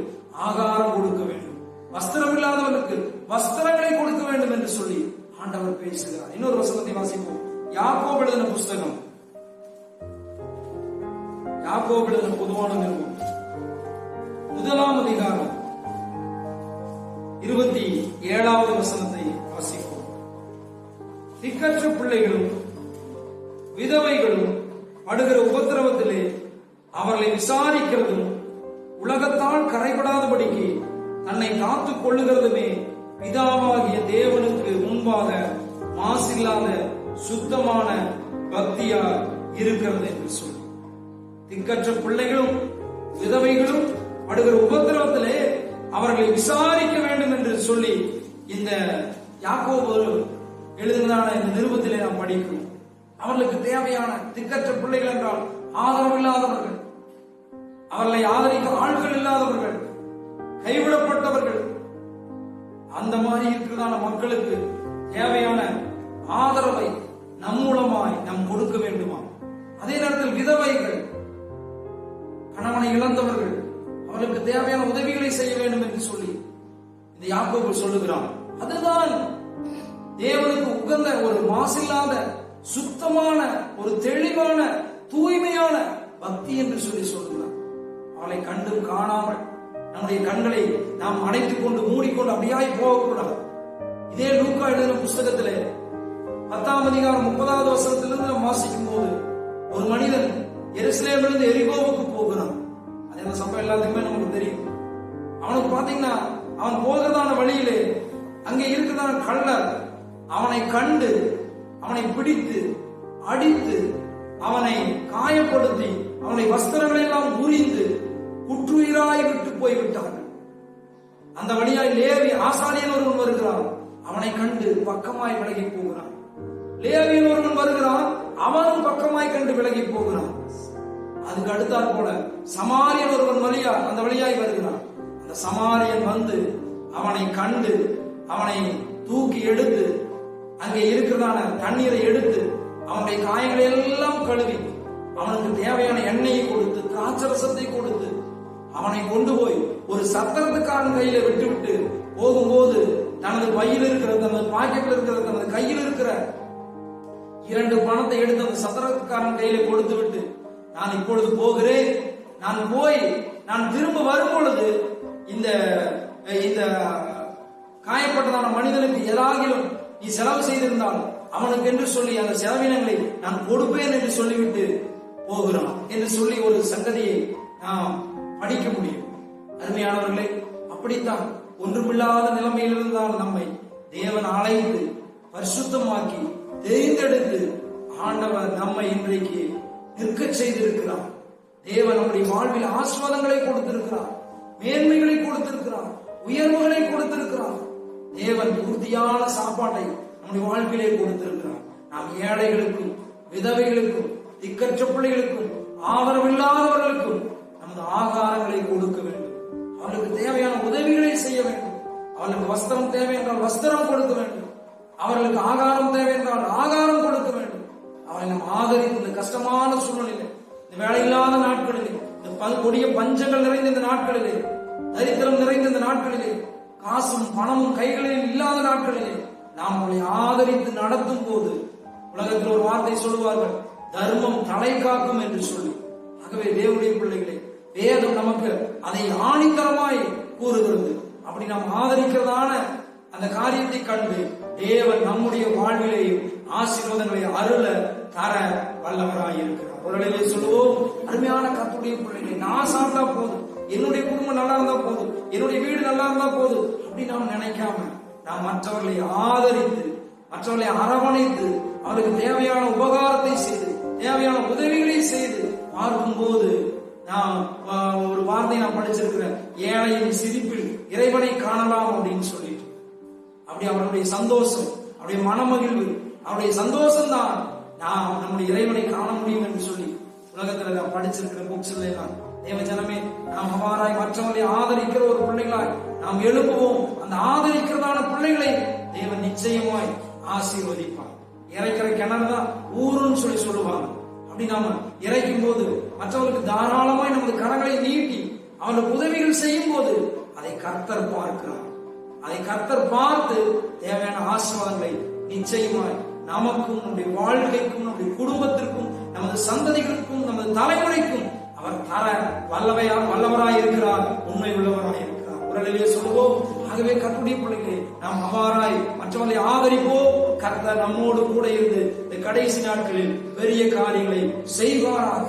ஆகாரம் கொடுக்க வேண்டும், வஸ்திரம் இல்லாதவர்களுக்கு வஸ்திரங்களை கொடுக்க வேண்டும் என்று சொல்லி ஆண்டவர் பேசுகிறார். இன்னொரு வசனத்தை வாசிப்போம். யாக்கோபு எழுதின புஸ்தகம், யாக்கோபு எழுதின பொதுவான நிறுவனம் 1ஆம் அதிகாரம் 27வது வசனத்தை வாசிப்போம். திக்கற்ற பிள்ளைகளும் விதவைகளும் படுகிற உபத்திரவத்திலே அவர்களை விசாரிக்கிறதும் உலகத்தால் கரைபடாதபடிக்கு தன்னை காத்துக் கொள்ளுகிறதுமே பிதாவாகிய தேவனுக்கு முன்பாக மாசில்லாத சுத்தமான பக்தியா இருக்கிறது என்று சொல்லி, திக்கற்ற பிள்ளைகளும் விதவைகளும் படுகிற உபத்திரவத்திலே அவர்களை விசாரிக்க வேண்டும் என்று சொல்லி இந்த யாக்கோபு எழுதினதான இந்த நிருபத்திலே நாம் படிக்கிறோம். அவர்களுக்கு தேவையான திக்கற்ற பிள்ளைகள் என்றால் ஆதரவு இல்லாதவர்கள், அவர்களை ஆதரிக்க ஆட்கள் இல்லாதவர்கள், கைவிடப்பட்டவர்கள், அந்த மாதிரி இருக்கிறதான மக்களுக்கு தேவையான ஆதரவை நம் மூலமாய் நாம் கொடுக்க வேண்டுமா? அதே நேரத்தில் விதவைகள், கணவனை இழந்தவர்கள், அவர்களுக்கு தேவையான உதவிகளை செய்ய வேண்டும் என்று சொல்லி இந்த யாக்கோபு சொல்லுகிறான். அதுதான் தேவனுக்கு உகந்த ஒரு மாசில்லாத சுத்தமான ஒரு தெளிவான தூய்மையான பக்தி என்று சொல்லி சொல்லுகிறான். அவளை கண்டும் காணாமல் நம்முடைய கண்களை நாம் அடைத்துக் கொண்டு மூடிக்கொண்டு அப்படியாய் போகக்கூடாது. இதே லூக்கா எழுதின புஸ்தகத்திலே 10ஆம் அதிகாரம் 30வது வசனத்திலிருந்து நாம் வாசிக்கும் போது, ஒரு மனிதன் எருசலேமிலிருந்து எரிகோவுக்கு போகிறான். அது அந்த சம்பவம் எல்லாத்துக்குமே நமக்கு தெரியும். அவனுக்கு பாத்தீங்கன்னா அவன் போகிறதான வழியிலே அங்கே இருக்கிறதான கள்ளர் அவனை கண்டு அவனை பிடித்து அடித்து அவனை காயப்படுத்தி அவனை வஸ்திரங்களை எல்லாம் உரிந்து குற்றுயிராய் விட்டு போய்விட்டார்கள். அந்த வழியாய் லேவி ஆசாரியன் ஒருவன் வருகிறான். அவனை கண்டு பக்கமாய் விலகி போகிறான். லேவியன் ஒருவன் வருகிறான். அவனும் பக்கமாய் கண்டு விலகி போகிறான். அதுக்கு அடுத்தாற் போல சமாரியன் ஒருவன் அந்த வழியாய் வருகிறான். அந்த சமாரியன் வந்து அவனை கண்டு அவனை தூக்கி எடுத்து அங்கே இருக்கிறதான தண்ணீரை எடுத்து அவனுடைய காயங்களை எல்லாம் கழுவி அவனுக்கு தேவையான எண்ணெயை கொடுத்து திராட்சரசத்தை கொடுத்து அவனை கொண்டு போய் ஒரு சத்திரத்துக்காரன் கையில விட்டுவிட்டு போகும்போது தனது பையில் இருக்கிற, தனது பாக்கெட்ல இருக்கிற, தனது கையில் இருக்கிற 2 பணத்தை எடுத்து அந்த சத்திரத்துக்காரன் கையில கொடுத்து விட்டு, நான் இப்பொழுது போகிறேன், நான் போய் நான் திரும்ப வரும் பொழுது இந்த காயப்பட்டதான மனிதனுக்கு ஏதாகிலும் நீ செலவு செய்திருந்தால் அவனுக்கு என்று சொல்லி அந்த செலவினங்களை நான் கொடுப்பேன் என்று சொல்லிவிட்டு போகிறான் என்று சொல்லி ஒரு சங்கதியை நாம் படிக்க முடியும். அருமையானவர்களே, அப்படித்தான் ஒன்றுமில்லாத நிலைமையில் இருந்தால் நம்மை தேவன் அழைத்து பரிசுத்தமாக்கி தேர்ந்தெடுத்து ஆண்டவர் நம்மை இன்றைக்கு நிற்க செய்திருக்கிறார். தேவன் நம்முடைய வாழ்வில் ஆசீர்வாதங்களை கொடுத்திருக்கிறார், மேன்மைகளை கொடுத்திருக்கிறார், உயர்வுகளை கொடுத்திருக்கிறார். தேவன் உறுதியான சாப்பாட்டை நம்முடைய வாழ்க்கையிலே கொடுத்திருக்கிறார். நாம் ஏழைகளுக்கும் விதவைகளுக்கும் திக்கற்ற பிள்ளைகளுக்கும் ஆதரவில்லாதவர்களுக்கும் நமது ஆகாரங்களை கொடுக்க வேண்டும். அவர்களுக்கு தேவையான உதவிகளை செய்ய வேண்டும். அவர்களுக்கு வஸ்திரம் தேவை என்றால் வஸ்திரம் கொடுக்க வேண்டும். அவர்களுக்கு ஆகாரம் தேவை என்றால் ஆகாரம் கொடுக்க வேண்டும். அவரை நாம் ஆதரித்து இந்த கஷ்டமான சூழ்நிலையிலே, இந்த வேலையில்லாத நாட்களிலே, இந்த கொடிய பஞ்சங்கள் நிறைந்த இந்த நாட்களிலே, தரித்திரம் நிறைந்த இந்த நாட்களிலே, காசும் பணமும் கைகளில் இல்லாத நாட்களிலே நாம் அவளை ஆதரித்து நடத்தும் போது உலகத்தில் ஒரு வார்த்தை சொல்லுவார்கள், தர்மம் தலை காக்கும் என்று சொல்லி. ஆகவே தேவனுடைய பிள்ளைகளே, வேதம் நமக்கு அதை ஆணித்தரமாய் கூறுகிறது. அப்படி நாம் ஆதரிக்கிறதான அந்த காரியத்தை கண்டு தேவன் நம்முடைய வாழ்விலேயும் ஆசீர்வாதங்களை அருள தர வல்லவராய் இருக்கிறார். ஒரு நிலையிலே சொல்லுவோம், அருமையான கர்த்தருடைய பிள்ளைகளை, நான் சாப்பிட்டா போதும், என்னுடைய குடும்பம் நல்லா இருந்தா போதும், என்னுடைய வீடு நல்லா இருந்தா போதும் அப்படி நாம் நினைக்காம நாம் மற்றவர்களை ஆதரித்து மற்றவர்களை அரவணைத்து அவர்களுக்கு தேவையான உபகாரத்தை செய்து தேவையான உதவிகளை செய்து பார்க்கும்போது நாம் ஒரு வார்த்தை நான் படிச்சிருக்கிறேன், ஏழையின் சிரிப்பில் இறைவனை காணலாம் அப்படின்னு சொல்லிட்டு. அப்படி அவருடைய சந்தோஷம், அவருடைய மனமகிழ்வு, அவருடைய சந்தோஷம் தான் நாம் நம்முடைய இறைவனை காண முடியும் என்று சொல்லி உலகத்துல நான் படிச்சிருக்கிற புக்ஸ்ல எல்லாம். தேவ ஜனமே, நாம் அவ்வாறாய் மற்றவர்களை ஆதரிக்கிற ஒரு பிள்ளைகளாய் நாம் எழுப்புவோம். அந்த ஆதரிக்கிறதான பிள்ளைகளை தேவன் நிச்சயமாய் ஆசீர்வதிப்பார். இறைக்கிற கிணறு தான் ஊருன்னு சொல்லி சொல்லுவாங்க. அப்படி நாம இறைக்கும் போது மற்றவர்களுக்கு தாராளமாய் நமது கரங்களை நீட்டி அவர்களுக்கு உதவிகள் செய்யும் போது அதை கர்த்தர் பார்க்கிறார். அதை கர்த்தர் பார்த்து தேவையான ஆசீர்வாதங்களை நிச்சயமாய் நமக்கும், நம்முடைய வாழ்க்கைக்கும், நம்முடைய குடும்பத்திற்கும், நமது சந்ததிகளுக்கும், நமது தலைமுறைக்கும் அவர் தர வல்லவராய் இருக்கிறார், உண்மை உள்ளவராய் இருக்கிறார். உடலிலே சொல்லுவோம். ஆகவே கர்த்தருடைய பிள்ளைகளே, நாம் அவ்வாறாய் மற்றவர்களை ஆதரிப்போம். கர்த்தர் நம்மோடு கூட இருந்து இந்த கடைசி நாட்களில் பெரிய காரியங்களை செய்வாராக.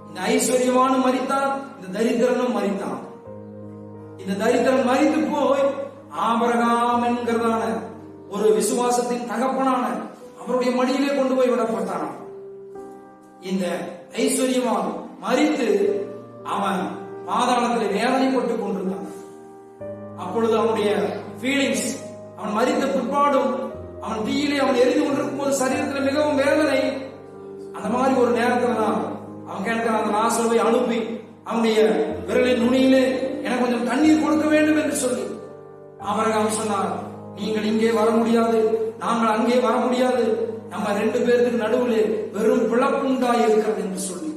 இந்த ஐஸ்வர்யவானும் மரித்தான், இந்த தரித்திரனும் மரித்தான். இந்த தரித்திரன் மரித்து போய் ஆபிரகாம் என்கிறதான ஒரு விசுவாசத்தின் தகப்பனான அவருடைய மடியிலே கொண்டு போய் விடப்பட்டான். இந்த ஐஸ்வர்யவான் மரித்து அவன் பாதாளத்தில் வேதனைப்பட்டுக் கொண்டிருந்தான். அப்பொழுது அவனுடைய ஃபீலிங்ஸ், அவன் மரித்த பிற்பாடும் அவன் தீயிலே அவன் எரிந்து கொண்டிருக்கும் போது சரீரத்தில் மிகவும் வேதனை. அந்த மாதிரி ஒரு நேரத்தில் தான் அவன் கேட்கிறான், அந்த லாசருவை அனுப்பி அவனுடைய விரலின் நுனியிலே எனக்கு கொஞ்சம் தண்ணீர் கொடுக்க வேண்டும் என்று சொல்லி. ஆபிரகாம் சொன்னார், நீங்கள் இங்கே வர முடியாது, நாங்கள் அங்கே வர முடியாது, நம்ம 2 பேருக்கு நடுவில் வெறும் பிளப்புண்டாய் இருக்கிறது என்று சொல்லி.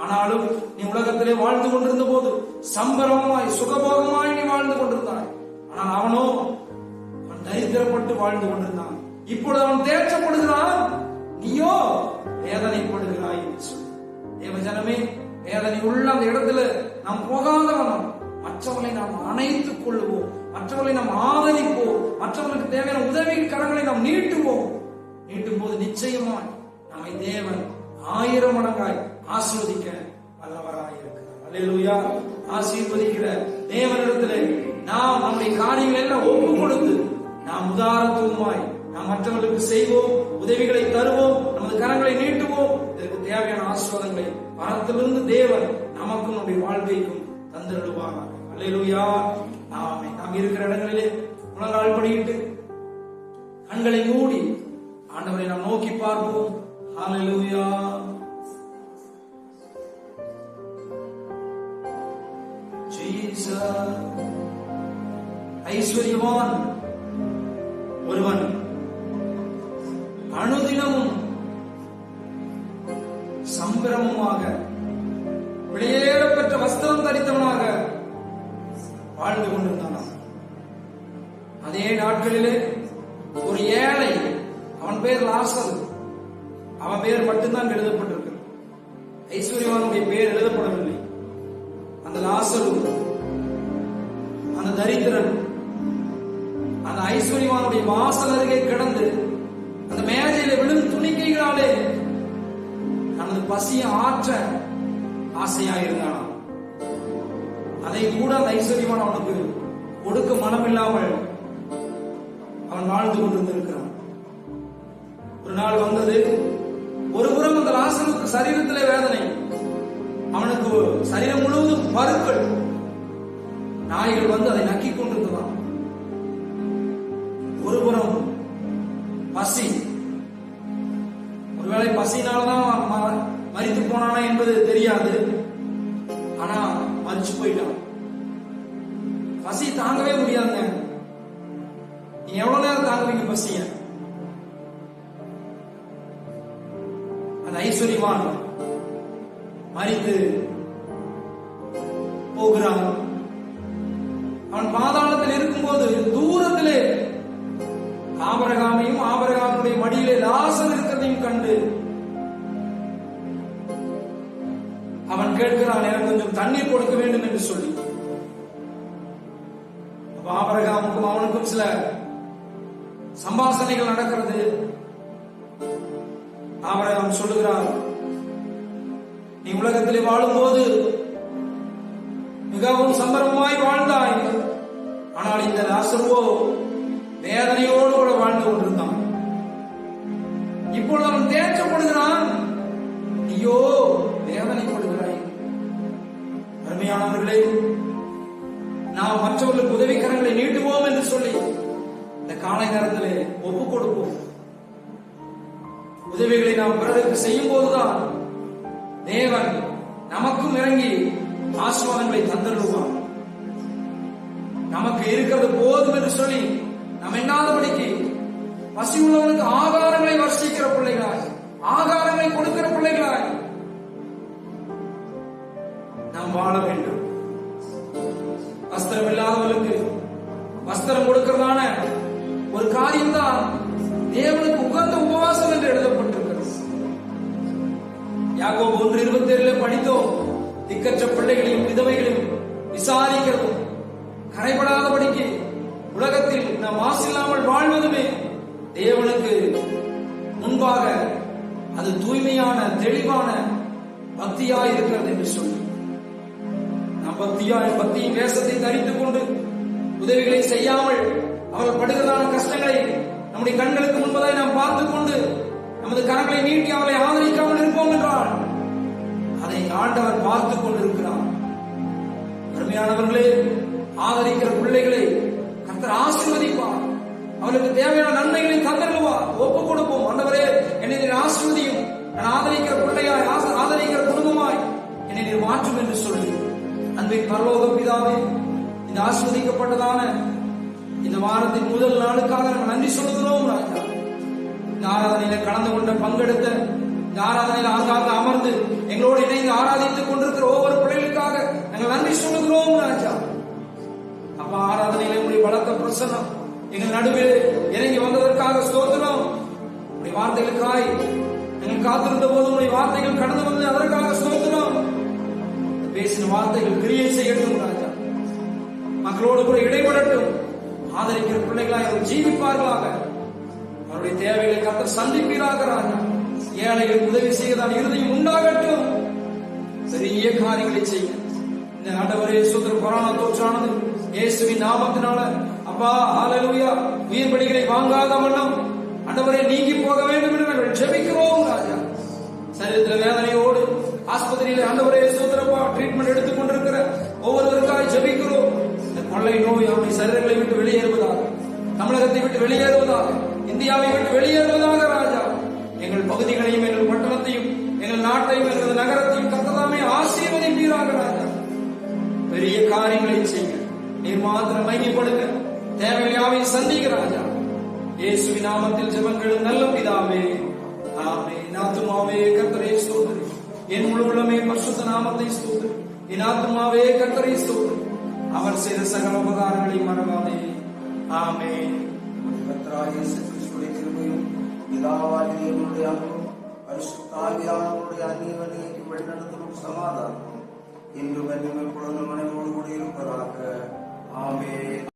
ஆனாலும் நீ உலகத்திலே வாழ்ந்து கொண்டிருந்த போது சம்பரமாய் சுகபோகமாய் நீ வாழ்ந்து கொண்டிருந்தாய். ஆனால் அவனோ அவன் தரித்திரப்பட்டு வாழ்ந்து கொண்டிருந்தான். இப்பொழுது அவன் தேற்றப்படுகிறான், நீயோ வேதனைப்படுகிறாய் என்று சொல்லி. தேவஜனமே, வேதனை உள்ள அந்த இடத்துல நாம் போகாதவனும் மற்றவர்களை நாம் அணைத்துக் கொள்ளுவோம். மற்றவர்களை நாம் ஆதரிப்போம், மற்றவர்களுக்கு தேவையான உதவி கரங்களை நாம் நீட்டுவோம். நீட்டும் போது நிச்சயமாய் நம்மை தேவன் 1000 மடங்காய் ஆசீர்வதிக்க வல்லவராய் இருக்கிறார். அல்லேலூயா. ஆசீர்வதிக்கிற தேவனிடத்திலே நாம் நம்முடைய காரியங்கள் எல்லாம் ஒப்பு கொடுத்து நாம் உதாரணத்துவமாய் நாம் மற்றவர்களுக்கு செய்வோம், உதவிகளை தருவோம், நமது கரங்களை நீட்டுவோம். இதற்கு தேவையான ஆசீர்வாதங்களை பரத்திலிருந்து தேவன் நமக்கும் நம்முடைய வாழ்க்கைக்கும் தந்திடுவார். அல்லேலூயா. நாம் இருக்கிற இடங்களிலே முழங்கால் படியிட்டு கண்களை மூடி ஆண்டவரை நாம் நோக்கி பார்ப்போம். ஹல்லேலூயா. ஜீசஸ். ஐஸ்வர்யவான் ஒருவன் அனுதினமும் சம்பிரமமாக வெளியேறப்பட்ட வஸ்திரம் தரித்தவனாக வாழ்ந்து கொண்டிருந்தான். அதே நாட்களிலே ஒரு ஏழை, அவன் பேர் லாசரு, அவன் பேர் மட்டும்தான் எழுதப்பட்டிருக்கு, ஐஸ்வர்யவானுடைய பேர் எழுதப்படவில்லை. அந்த லாசரு, அந்த தரித்திரன் அந்த ஐஸ்வர்யவானுடைய வாசல் அருகே கிடந்து அந்த மேஜையில விழும் துணிக்கைகளாலே தனது பசியை ஆற்ற ஆசையாயிருந்தான். அதை கூட அந்த ஐஸ்வர்யவான் அவனுக்கு கொடுக்க மனமில்லாமல் அவன் வாழ்ந்து கொண்டிருந்திருக்கிறான். ஒரு நாள் வந்தது. ஒரு புறம் அந்த லாசருக்கு சரீரத்திலே வேதனை, அவனுக்கு சரீரம் முழுவதும் பருக்கள், நாய்கள் வந்து அதை நக்கிக் கொண்டிருந்தான். ஒருபுறம் பசி, ஒருவேளை பசினால்தான் மரித்து போனானா என்பது தெரியாது, ஆனா மரிச்சு போயிட்டான். பசி தாங்கவே முடியாதுங்க. நீங்க எவ்வளவு நேரம் தாங்குவீங்க பசிய? அந்த ஐஸ்வர்யவான் மரித்து போகிறான். அவன் பாதாளத்தில் இருக்கும்போது தூரத்திலே ஆபிரகாமையும் ஆபிரகாமுடைய மடியிலே லாசர் இருக்கிறதையும் கண்டு அவன் கேட்கிறான், எனக்கு கொஞ்சம் தண்ணீர் கொடுக்க வேண்டும் என்று சொல்லி. ஆபிரகாமுக்கும் அவனுக்கும் சில சம்பாஷணைகள் நடக்கிறது. ஆபிரகாம் சொல்லுகிறார், நீ உலகத்திலே வாழும்போது மிகவும் சம்பரமாய் வாழ்ந்தாய், ஆனால் இந்த லாசருவோ வேதனையோடு கூட வாழ்ந்து கொண்டிருந்தான். இப்பொழுது அவன் தேற்றப்படுகிறான், நீயோ வேதனைப்படுகிறாய். அருமையானவர்களே, நாம் மற்றவர்களுக்கு உதவிக்கரங்களை நீட்டுவோம் என்று சொல்லி இந்த காலை நேரத்திலே ஒப்புக் கொடுப்போம். உதவிகளை நாம் பிறருக்கு செய்யும் போதுதான் தேவன் நமக்கும் இறங்கி ஆசீர்வாதங்களை தந்தருவார். நமக்கு இருக்கிறது போதும் என்று சொல்லி நாம் எண்ணாதபடிக்கு பசி உள்ளவனுக்கு ஆகாரங்களை வர்ஷிக்கிற பிள்ளைகளாய், ஆகாரங்களை கொடுக்கிற பிள்ளைகளாய் நாம் வாழ வேண்டும். வஸ்திரம் இல்லாதவர்களுக்கு வஸ்திரம் கொடுக்கிறதான ஒரு காரியம்தான் தேவனுக்கு உகந்த உபவாசம் என்று எழுதப்பட்டிருக்கிறது. யாக்கோபு 1:27 படித்தோம். திக்கற்ற பிள்ளைகளையும் விதவைகளையும் விசாரிக்கிறதும் கரைபடாதபடிக்கு உலகத்தில் நாம் மாசில்லாமல் வாழ்வதுமே தேவனுக்கு முன்பாக அது தூய்மையான தெளிவான பக்தியாய் இருக்கிறது என்று சொல்லி நாம் பக்தியின் வேஷத்தை தரித்துக் கொண்டு உதவிகளை செய்யாமல் அவர்கள் படுகிறதான கஷ்டங்களை நம்முடைய கண்களுக்கு முன்பதாய் நாம் பார்த்துக் கொண்டு நமது கரங்களை நீட்டி அவரை ஆதரிக்காமல் இருப்போம் என்றால் அதை ஆண்டவர் பார்த்துக் கொண்டிருக்கிறார். அருமையானவர்களே, ஆதரிக்கிற பிள்ளைகளை கர்த்தர் ஆசீர்வதிப்பார். அவர்களுக்கு தேவையான நன்மைகளை தந்தருவார். ஒப்புக் கொடுப்போம். ஆண்டவரே, என்னை நீர் ஆசீர்வதியும், நான் ஆதரிக்கிற பிள்ளையாய், ஆதரிக்கிற குடும்பமாய் என்னை நீர் மாற்றும் என்று சொல்லி அன்பின் பரலோக பிதாவே, இந்த ஆசீர்வதிக்கப்பட்டதான இந்த வாரத்தின் முதல் நாளுக்காக நம்ம நன்றி சொல்லுகிறோம். ராஜா, இந்த ஆராதனையில கலந்து கொண்ட பங்கெடுத்த, இந்த ஆராதனையில ஆங்காங்க அமர்ந்து எங்களோடு இணைந்து ஆராதித்துக் கொண்டிருக்கிற ஒவ்வொரு பிள்ளைகளுக்காக நாங்கள் நன்றி சொல்லுகிறோம். ராஜா, அப்ப ஆராதனையில உங்களுடைய பலத்த பிரசன்னம் எங்கள் நடுவில் இறங்கி வந்ததற்காக ஸ்தோத்திரம். உங்களுடைய வார்த்தைகளுக்காய் எங்கள் காத்திருந்த போது உங்களுடைய வார்த்தைகள் கடந்து வந்து அதற்காக ஸ்தோத்திரம். பேசின வார்த்தைகள் கிரியை செய்யட்டும். ராஜா, மக்களோடு கூட இடைபடட்டும். ஆதரிக்கிற பிள்ளைகளாய் அவர் ஜீவிப்பார்களாக. அவருடைய தேவைகளை கர்த்தர் சந்திப்பீராக ராஜா. ஏழைகளுக்கு உதவி செய்வதால் இருதயம் உண்டாகட்டும். பெரிய காரியங்களை செய்ய இந்த ஆண்டவரே சுதந்திர கொரோனா தொற்றானது இயேசுவின் நாமத்தினால அப்பா ஹல்லேலூயா உயிர் பலிகளை வாங்காத வண்ணம் ஆண்டவரே நீங்கி போக வேண்டும் என்று நாங்கள் ஜெபிக்கிறோம் ராஜா. சரீரத்தில் வேதனையோடு ஆஸ்பத்திரியில் ஆண்டவரே சுதந்திரப்பா ட்ரீட்மெண்ட் எடுத்துக் கொண்டிருக்கிற ஒவ்வொருவருக்காக ஜெபிக்கிறோம். இந்த கொள்ளை நோய் அவருடைய சரீரங்களை விட்டு வெளியேறுவதாக, தமிழகத்தை விட்டு வெளியேறுவதாக, இந்தியாவை விட்டு வெளியேறுவதாக ராஜா. எங்கள் பகுதிகளையும் எங்கள் பட்டணத்தையும் எங்கள் நாட்டையும் எங்களது நகரத்தையும் கர்த்ததாமே ஆசீர்வதிப்பீராக ராஜா. பெரிய காரியங்களை செய்ய நீர் மாத்திரம் மகிமைப்படுங்க. தேவைகள் யாவையும் சந்திக்க ராஜா. இயேசுவின் நாமத்தில் ஜெபங்கள் நல்ல பிதாவே, ஆமென். ஆத்துமாவே கர்த்தரை ஸ்தோத்திரி, என் முழு உள்ளமே பரிசுத்த நாமத்தை ஸ்தோத்திரி. என் ஆத்துமாவே கர்த்தரை ஸ்தோத்திரி, அவர் செய்த சகல உபகாரங்களை மறவாதே. ஆமென். கர்த்தராகிய இயேசு கிறிஸ்துவின் கிருபையும் பிதாவாகிய தேவனுடைய அன்பும் பரிசுத்த ஆவியானவருடைய அந்நியவனைக்கு வழிநடத்தும் சமாதானம் இன்று எப்பொழுதும் மனைவோடு கூட இருப்பதாக. ஆமென்.